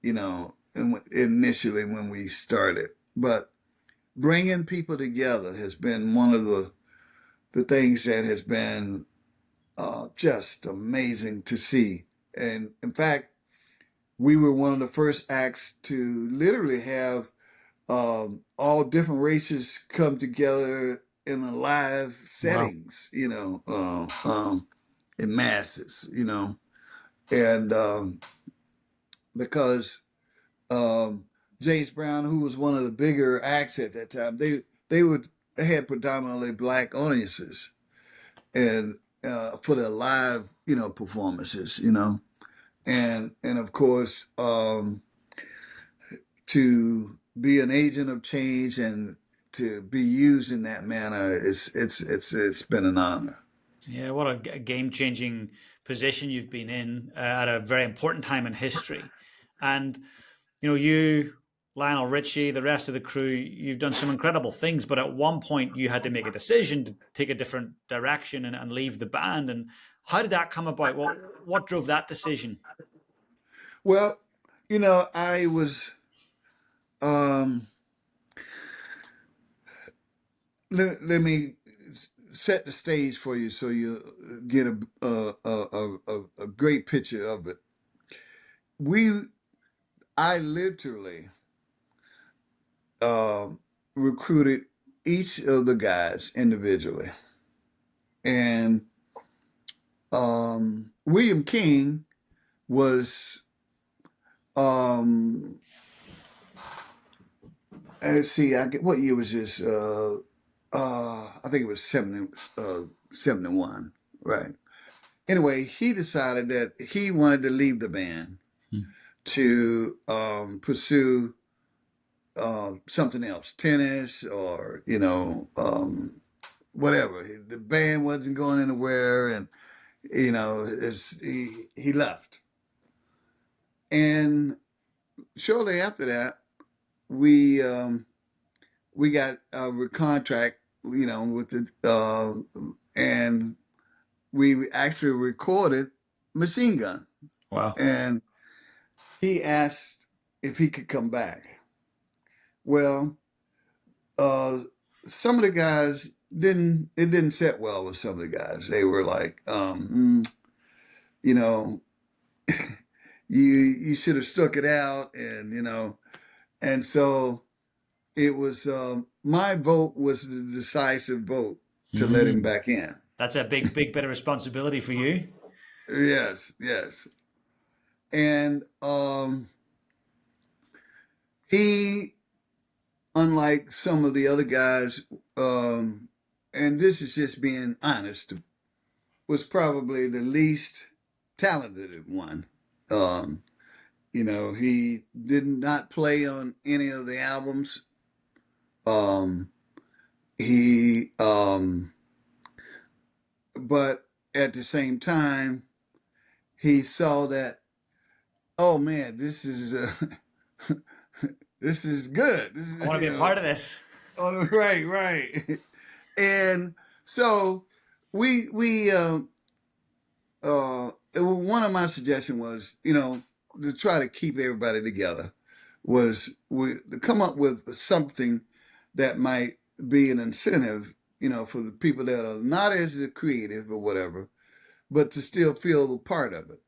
initially when we started. But bringing people together has been one of the things that has been just amazing to see. And in fact, we were one of the first acts to literally have all different races come together in a live Wow. settings, in masses, and because um, James Brown, who was one of the bigger acts at that time, they had predominantly black audiences, and for their live, performances, and of course, to be an agent of change and to be used in that manner, it's been an honor. Yeah, what a game changing position you've been in at a very important time in history. And, you, Lionel Richie, the rest of the crew, you've done some incredible things, but at one point you had to make a decision to take a different direction and leave the band. And how did that come about? What drove that decision? Well, I was. Um, let me set the stage for you so you get a great picture of it. We I literally um, recruited each of the guys individually, and William King was um, let's see, what year was this? I think it was 71, right? Anyway, he decided that he wanted to leave the band Hmm. to pursue something else, tennis or whatever. The band wasn't going anywhere, and he left. And shortly after that, we we got a contract, with the and we actually recorded Machine Gun, Wow. and he asked if he could come back. Well, uh, some of the guys didn't. It didn't set well with some of the guys. They were like, you know, you should have stuck it out, and and so it was. My vote was the decisive vote to let him Hmm. back in. That's a big bit of responsibility for you. Yes, yes, and he, unlike some of the other guys, um, and this is just being honest, was probably the least talented one. Um, he did not play on any of the albums. Um, he, but at the same time, he saw that, oh man, this is this is good. This I is want to be a part of this. oh, right, right. And so one of my suggestions was, to try to keep everybody together, was to come up with something that might be an incentive, for the people that are not as creative or whatever, but to still feel a part of it.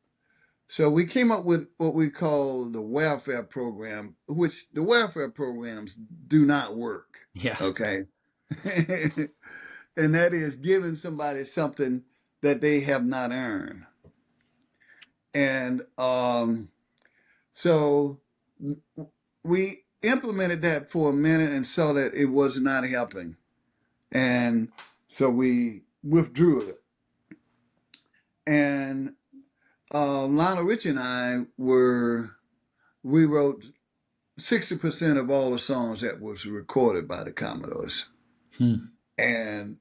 So we came up with what we call the welfare program, which the welfare programs do not work. Yeah. Okay. And that is giving somebody something that they have not earned. And so we implemented that for a minute and saw that it was not helping. And so we withdrew it. And Lionel Richie and we wrote 60% of all the songs that was recorded by the Commodores. Hmm. And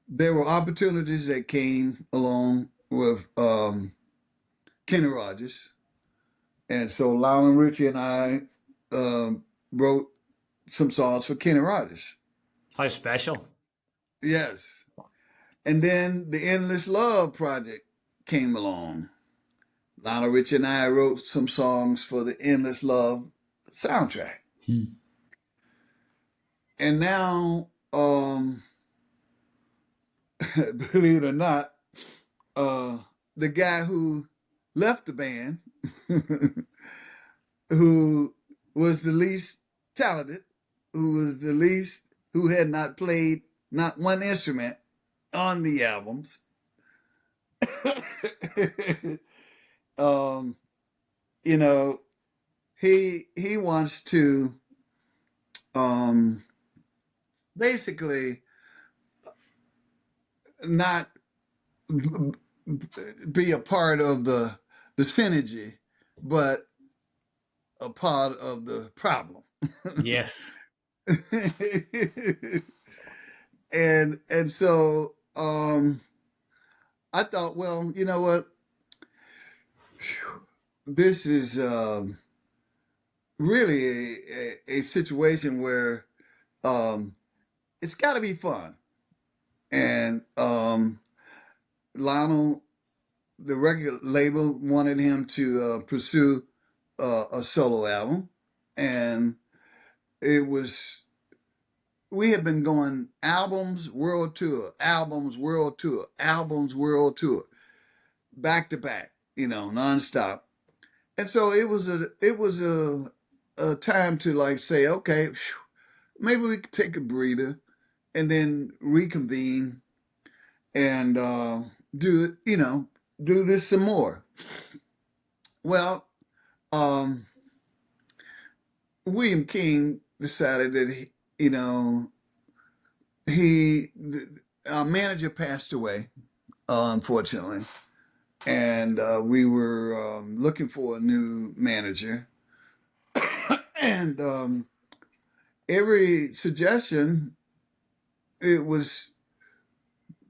there were opportunities that came along with Kenny Rogers. And so Lionel Richie and I wrote some songs for Kenny Rogers. How special. Yes. And then the Endless Love project came along. Lionel Richie and I wrote some songs for the Endless Love soundtrack. Hmm. And now, believe it or not, the guy who left the band, who was the least talented, who had not played not one instrument on the albums, um, you know, he wants to um, basically not be a part of the synergy, but a part of the problem. Yes. And so I thought, well, you know what? This is really a situation where um, it's got to be fun. And Lionel, the record label wanted him to pursue a solo album, and it was we had been going albums world tour, albums world tour, albums world tour, back to back, nonstop. And so it was a time to like say, okay, maybe we could take a breather and then reconvene and do this some more. Well, um, William King decided that he our manager passed away, unfortunately, and we were looking for a new manager, and every suggestion it was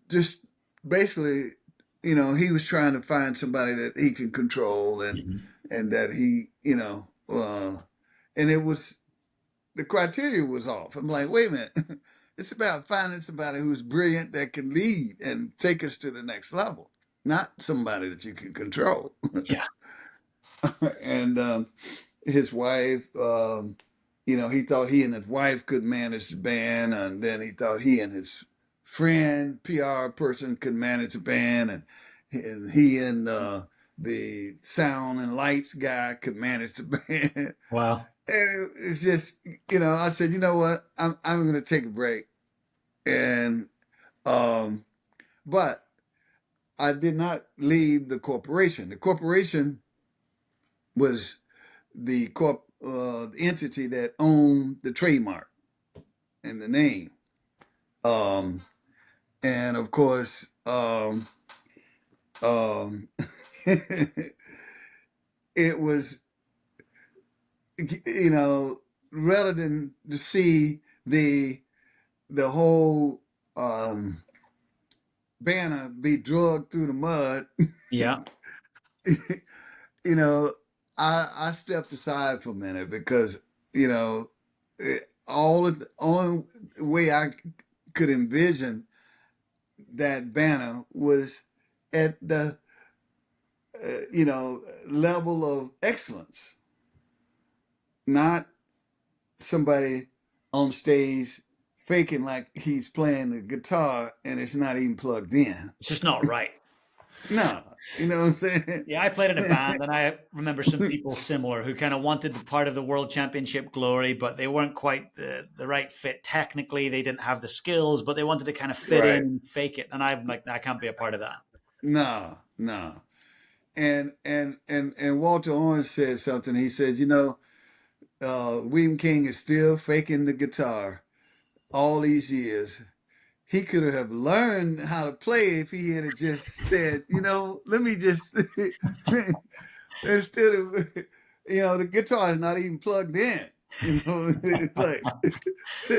just basically, he was trying to find somebody that he could control Mhm. and that he, and it was the criteria was off. I'm like, wait a minute, it's about finding somebody who's brilliant that can lead and take us to the next level, not somebody that you can control. Yeah. And his wife, he thought he and his wife could manage the band, and then he thought he and his friend, PR person, could manage the band, and he and the sound and lights guy could manage the band. Wow. And it's just, I said, you know what, I'm going to take a break, and um, but I did not leave the corporation. The corporation was the entity that owned the trademark and the name. Um, and of course, um, it was, rather than to see the whole banner be dragged through the mud, Yeah. you know, I stepped aside for a minute because, the only way I could envision that banner was at the, level of excellence, not somebody on stage faking like he's playing the guitar and it's not even plugged in. It's just not right. No, you know what I'm saying? Yeah, I played in a band, and I remember some people similar who kind of wanted the part of the world championship glory, but they weren't quite the right fit technically. They didn't have the skills, but they wanted to kind of fit in Right. and fake it. And I'm like, "Nah, I can't be a part of that." No, no. And Walter Orange said something. He said, you know, William King is still faking the guitar all these years. He could have learned how to play if he had just said, you know, let me just instead of, you know, the guitar is not even plugged in. You know, it's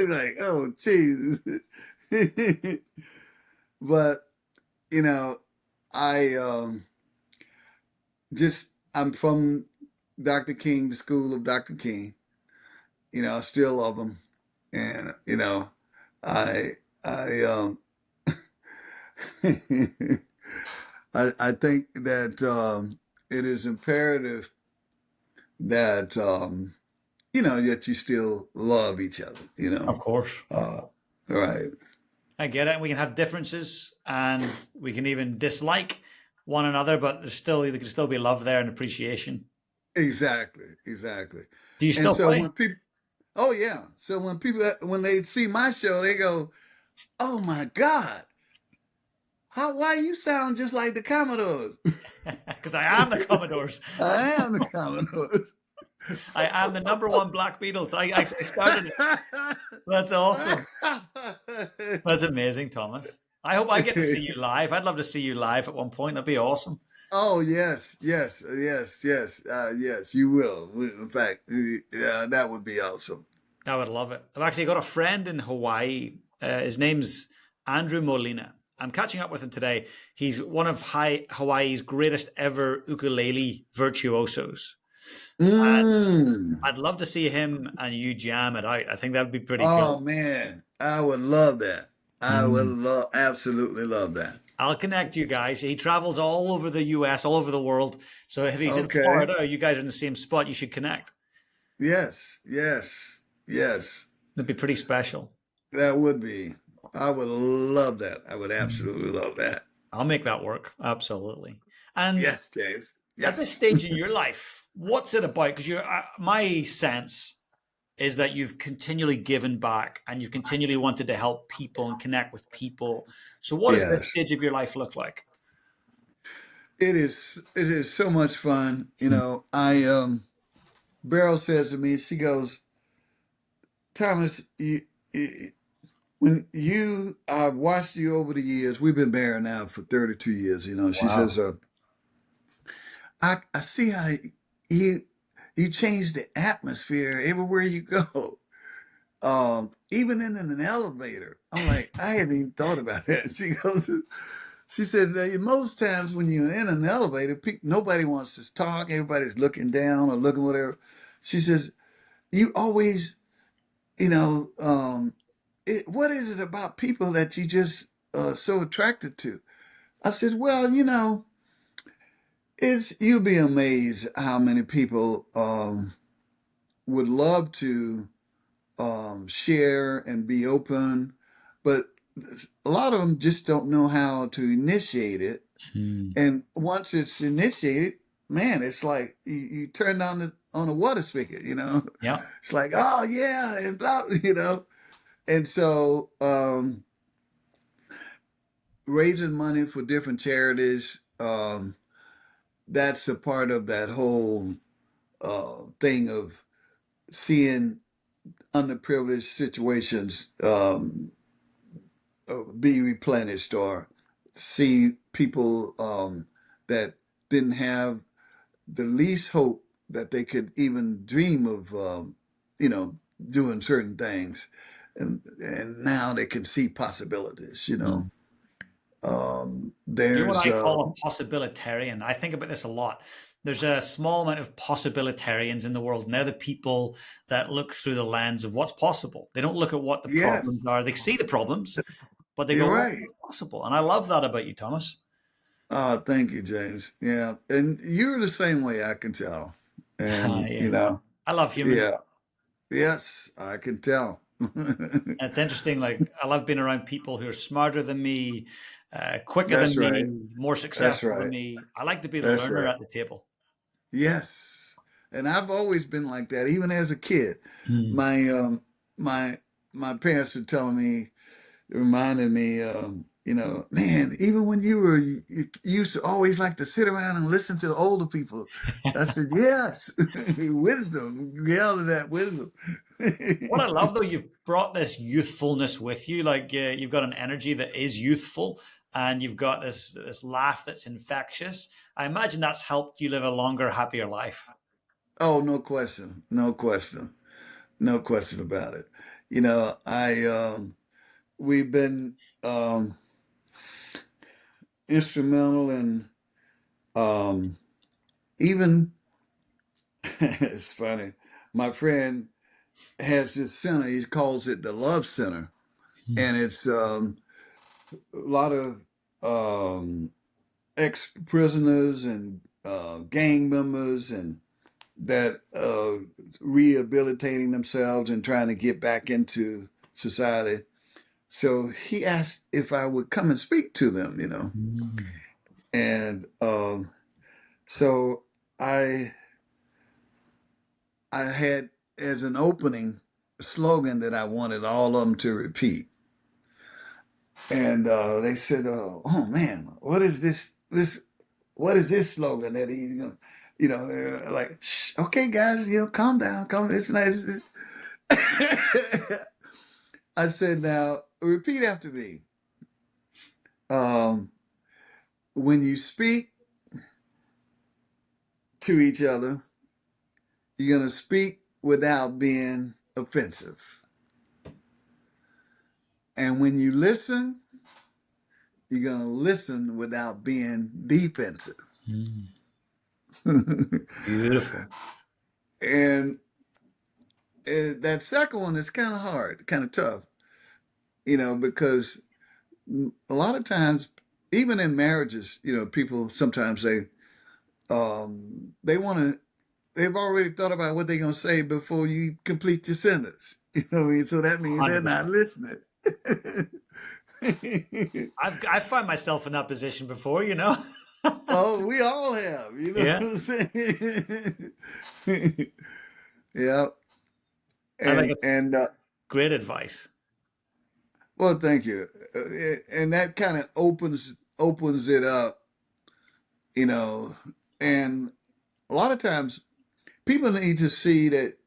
like, oh, Jesus. But you know, I I'm from Dr. King, the school of Dr. King. You know, I still love him, and you know, I I I think that it is imperative that you know that you still love each other. You Of know, course. uh, right? I get it. We can have differences and we can even dislike one another, but there can still be love there and appreciation. Exactly, exactly. Do you And still so play? when people, oh yeah, so when people when they see my show, they go, "Oh my God, how why you sound just like the Commodores?" Because I am the Commodores. I am the Commodores. I am the number one Black Beatles. I started it. That's awesome. That's amazing, Thomas. I hope I get to see you live. I'd love to see you live at one point. That'd be awesome. Oh yes, yes, yes, yes, yes. You will. In fact, that would be awesome. I would love it. I've actually got a friend in Hawaii. His name's Andrew Molina. I'm catching up with him today. He's one of Hawaii's greatest ever ukulele virtuosos. And Mm. I'd love to see him and you jam it out. I think that would be pretty Oh cool. man, I would love that. I would Mm. love, absolutely love that. I'll connect you guys. He travels all over the US, all over the world. So if he's in Okay. Florida, you guys are in the same spot, you should connect. Yes, yes, yes. It'd be pretty special. That would be. I would love that. I would Mm. absolutely love that. I'll make that work. Absolutely. And Yes, James. at this Yes. stage in your life, what's it about? Because you're, my sense is that you've continually given back and you've continually wanted to help people and connect with people. So, what does this Yes. stage of your life look like? It is so much fun. You Hmm. know, Beryl says to me, she goes, Thomas, you when you I've watched you over the years. We've been married now for 32 years, you know. She says, Wow. I see how you you change the atmosphere everywhere you go. Even in an elevator. I'm like, I hadn't even thought about that. She said that most times when you're in an elevator, nobody wants to talk. Everybody's looking down or looking whatever. She says, you always, you know, what is it about people that you just so attracted to? I said, well, you know, you'll be amazed how many people would love to share and be open, but a lot of them just don't know how to initiate it. Hmm. And once it's initiated, man, it's like you turn on the water spigot, you know. Yeah. It's like, oh yeah, and blah, you know. And so raising money for different charities, that's a part of that whole thing of seeing underprivileged situations be replenished or see people that didn't have the least hope that they could even dream of, you know, doing certain things. And now they can see possibilities, you know. Mm. You're what There's, I call a possibilitarian. I think about this a lot. There's a small amount of possibilitarians in the world, and they're the people that look through the lens of what's possible. They don't look at what the yes, problems are. They see the problems, but they you're go, right. what's possible? And I love that about you, Thomas. Thank you, James. Yeah. And you're the same way, I can tell. And, Yeah. you know, I love humans. yeah, yes, I can tell. And it's interesting. Like I love being around people who are smarter than me, quicker That's than right. me, more That's successful than right. me. I like to be the That's learner right. at the table. Yes. And I've always been like that, even as a kid. Mm. My my my parents were telling me, reminded me, man, even when you used to always like to sit around and listen to older people. I said, yes, wisdom, yell at that wisdom. What I love though, you've brought this youthfulness with you. Like you've got an energy that is youthful, and you've got this laugh that's infectious. I imagine that's helped you live a longer, happier life. Oh, no question, no question, no question about it. You know, we've been instrumental in um, even. It's funny. My friend has this center. He calls it the Love Center, Mm. and it's a lot of ex-prisoners and gang members and that rehabilitating themselves and trying to get back into society. So he asked if I would come and speak to them, Mm. and so I I had as an opening slogan that I wanted all of them to repeat. And they said, "Oh man, what is this? What is this slogan that he's gonna, like? Shh, okay, guys, calm down, calm. It's nice." I said, "Now repeat after me. Um, when you speak to each other, you're gonna speak without being offensive, and when you listen, you're gonna listen without being defensive." Mm. Beautiful. And that second one is kind of hard, kind of tough, because a lot of times, even in marriages, people sometimes they want to, they've already thought about what they're going to say before you complete your sentence. You know what I mean? So that means they're not 100%. listening. I find myself in that position before, you know? Oh, we all have, you know Yeah. what I'm saying? Yeah. I think And, it's and, great advice. well, thank you. And that kind of opens it up, you know, and a lot of times people need to see that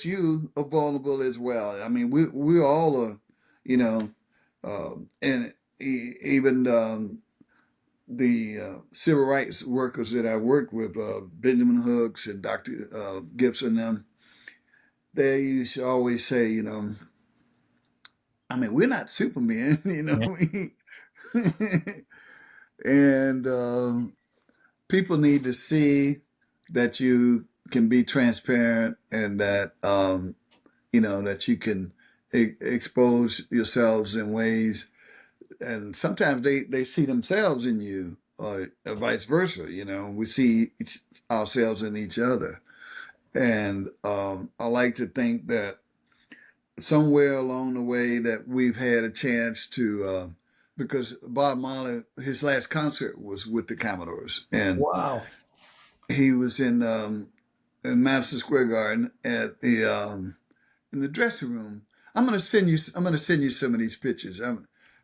you are vulnerable as well. I mean, we all are, you know, and even the civil rights workers that I work with, Benjamin Hooks and Dr. Gibson, them, they used to always say, I mean, we're not Superman, Yeah. and people need to see that you can be transparent and that that you can expose yourselves in ways, and sometimes they see themselves in you, or vice versa. We see ourselves in each other, and I like to think that somewhere along the way that we've had a chance to. Because Bob Marley, his last concert was with the Commodores, and Wow. he was in Madison Square Garden at the in the dressing room. I'm gonna send you. I'm gonna send you some of these pictures.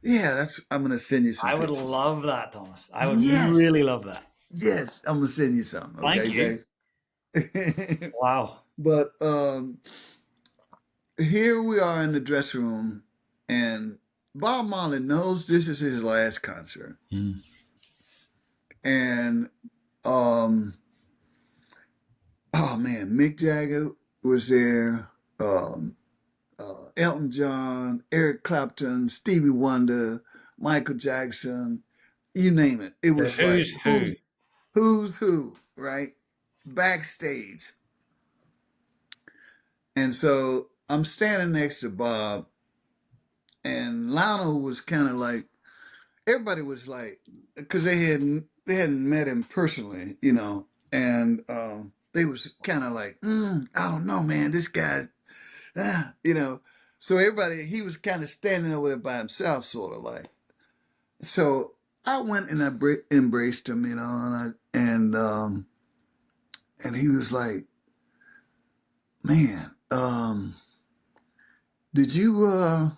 Yeah, that's. I'm gonna send you some I would pictures. love that, Thomas. I would really Yes, love that. yes. I'm gonna send you some. Thank Okay, you. James. Wow. But here we are in the dressing room, and Bob Marley knows this is his last concert, Mm. and um, oh man, Mick Jagger was there. Elton John, Eric Clapton, Stevie Wonder, Michael Jackson, you name it. It The was like who's who. who's who, right? Backstage. And so I'm standing next to Bob, and Lionel was kind of like, everybody was like, because they hadn't met him personally, and they was kind of like, I don't know, man, this guy, ah, So everybody, he was kind of standing over there by himself, sort of like. So I went and I embraced him, you know, and he was like, "Man, did you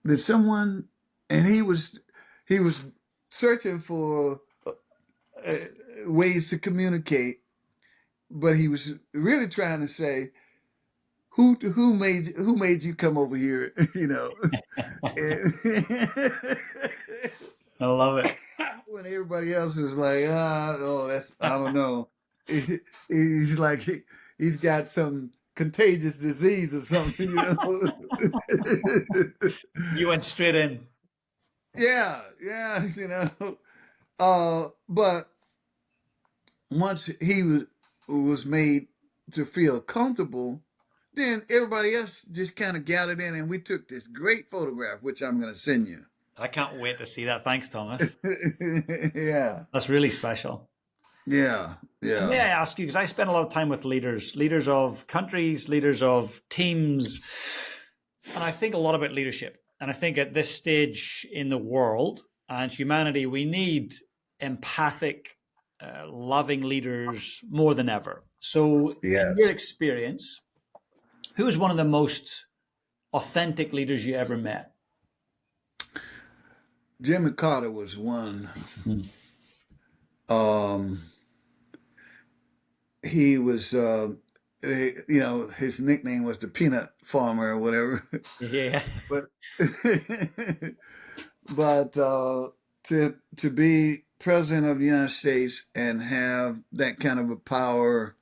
did someone?" And he was searching for uh, ways to communicate, but he was really trying to say, who made you come over here, you know? And I love it. when everybody else is like, oh, that's I don't know. He's like he's got some contagious disease or something, you know. You went straight in. Yeah, yeah, you know. But once he was made to feel comfortable, then everybody else just kind of gathered in, and we took this great photograph, which I'm going to send you. I can't wait to see that. Thanks, Thomas. Yeah, That's really special. yeah, And yeah, may I ask you, because I spend a lot of time with leaders, leaders of countries, leaders of teams, and I think a lot about leadership. And I think at this stage in the world and humanity, we need empathic, loving leaders more than ever. So, in your yes. experience, who is one of the most authentic leaders you ever met? Jimmy Carter was one. Mm. Um, he was, you know, his nickname was the Peanut Farmer or whatever. Yeah. But but to be president of the United States and have that kind of a power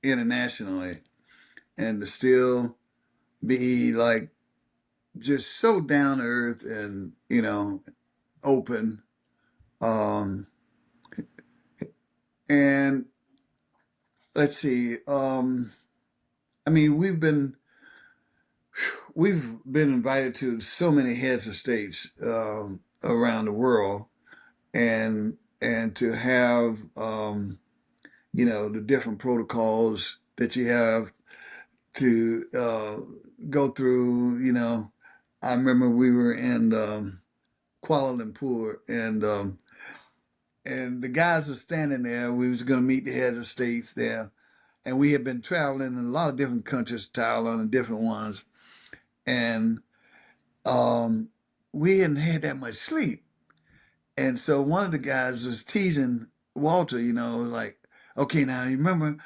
internationally, and to still be like just so down to earth and open, um, and let's see, I mean we've been invited to so many heads of states around the world, and to have the different protocols that you have to go through. I remember we were in Kuala Lumpur, and the guys were standing there. We was going to meet the heads of states there, and we had been traveling in a lot of different countries, Thailand and different ones, and um, we hadn't had that much sleep. And so one of the guys was teasing Walter, like, okay, now you remember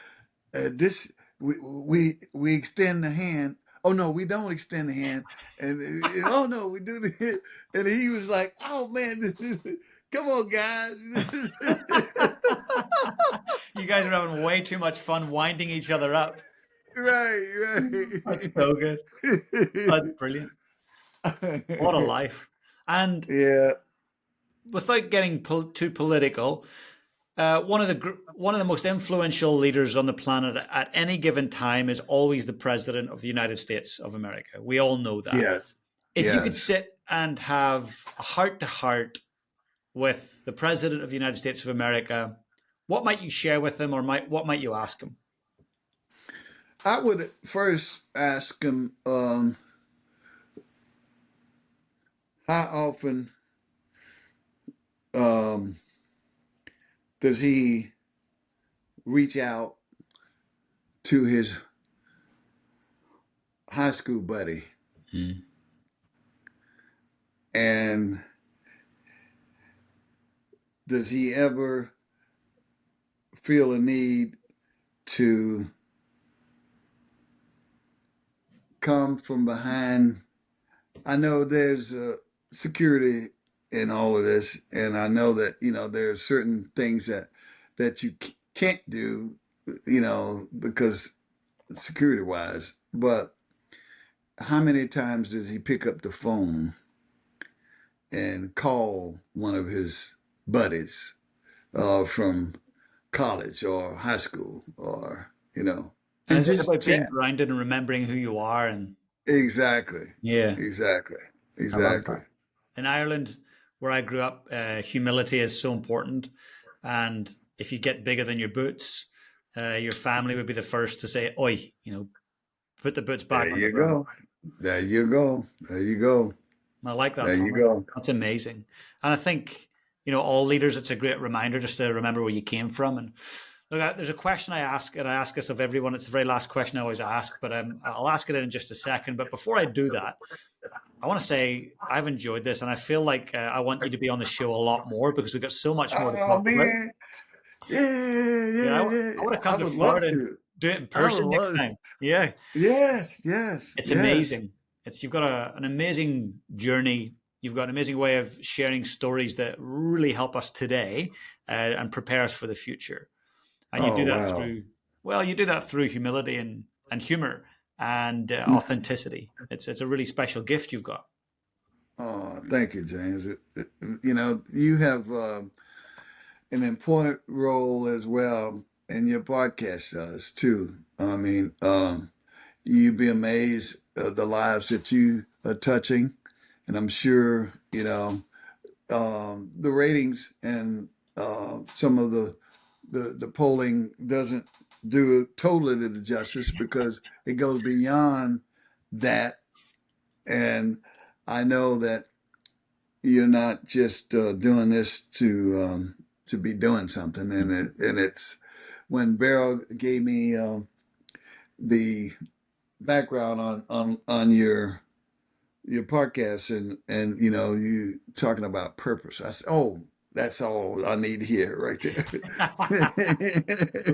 this we extend the hand. Oh no, we don't extend the hand. And oh no, we do the. And he was like, oh man, come on guys. You guys are having way too much fun winding each other up. Right, That's so good. That's brilliant. What a right. life. And Yeah, without getting too political, one of the most influential leaders on the planet at any given time is always the president of the United States of America. We all know that. yes, If you could yes. sit and have a heart to heart with the president of the United States of America, what might you share with him, or what might you ask him? I would first ask him, how often um, does he reach out to his high school buddy, Mm. and does he ever feel a need to come from behind? I know there's security in all of this, and I know that there are certain things that you can't do, because security wise. But how many times does he pick up the phone and call one of his buddies from college or high school, or And and is it just about being chat? grounded and remembering who you are? And Exactly, yeah, exactly, I love exactly. that. In Ireland, where I grew up, humility is so important. And if you get bigger than your boots, your family would be the first to say, "Oi, Put the boots There back on the you ground. go. There you go. There you go. I like that, There you Thomas. go. That's amazing. And I think, all leaders, it's a great reminder just to remember where you came from. And look, there's a question I ask, and I ask this of everyone. It's the very last question I always ask, but I'll ask it in just a second. But before I do that, I want to say I've enjoyed this, and I feel like I want you to be on the show a lot more because we've got so much more to Oh talk about. man. Yeah, Yeah, yeah, yeah. I want to I come to would love Florida and to. do it in I would person next love. time. Yeah, Yes, yes, it's yes. amazing. You've got an amazing journey. You've got an amazing way of sharing stories that really help us today and prepare us for the future. And you Oh do that wow. through, well, you do that through humility and humor and authenticity. It's a really special gift you've got. Oh, thank you, James. You have an important role as well, and your podcast does too. I mean, you'd be amazed at the lives that you are touching, and I'm sure the ratings and some of the polling doesn't do it totally the justice because it goes beyond that. And I know that you're not just doing this to be doing something. And it's when Beryl gave me the background on your podcast and you talking about purpose. I said, oh, that's all I need to hear right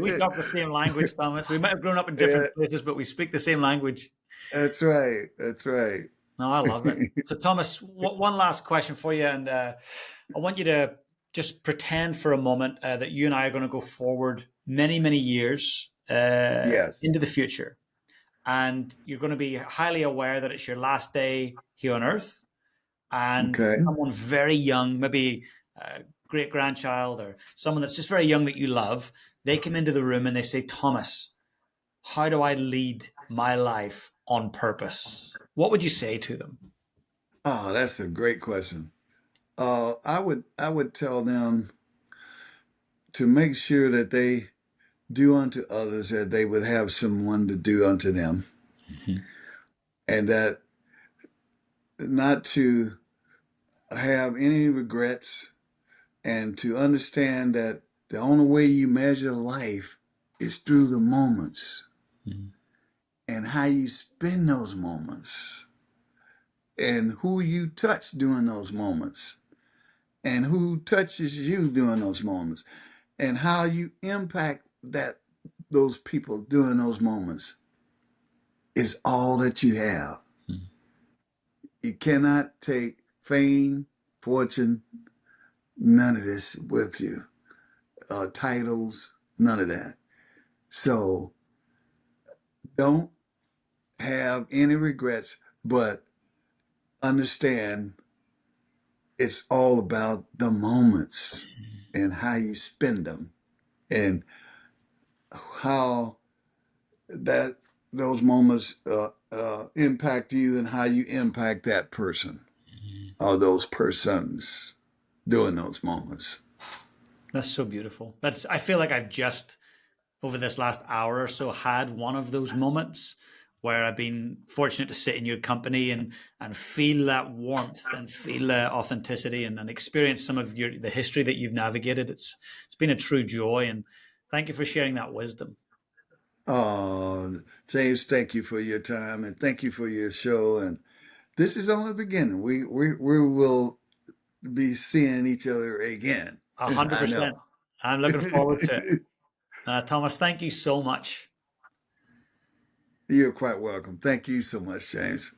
We there. talk the same language, Thomas. We might have grown up in Yeah, different places, but we speak the same language. that's right. That's right. No, I love it. So, Thomas, one last question for you, and I want you to just pretend for a moment that you and I are going to go forward many, many years Yes. into the future, and you're going to be highly aware that it's your last day here on Earth, and Okay. someone very young, maybe a great grandchild or someone that's just very young that you love, they come into the room and they say, Thomas, how do I lead my life on purpose? What would you say to them? Oh, that's a great question. I would tell them to make sure that they do unto others that they would have someone to do unto them, Mhm. and that not to have any regrets, and to understand that the only way you measure life is through the moments Mhm. and how you spend those moments and who you touch during those moments and who touches you during those moments and how you impact those people during those moments is all that you have. You cannot take fame, fortune, none of this with you. Titles, none of that. So don't have any regrets, but understand it's all about the moments and how you spend them and how that those moments impact you and how you impact that person or those persons during those moments. That's so beautiful. I feel like I've just over this last hour or so had one of those moments where I've been fortunate to sit in your company and feel that warmth and feel the authenticity and experience some of the history that you've navigated. It's been a true joy, and thank you for sharing that wisdom. Oh, James, thank you for your time and thank you for your show. And this is only the beginning. We will be seeing each other again. A hundred I percent. know. I'm looking forward to it. Thomas, thank you so much. You're quite welcome. Thank you so much, James.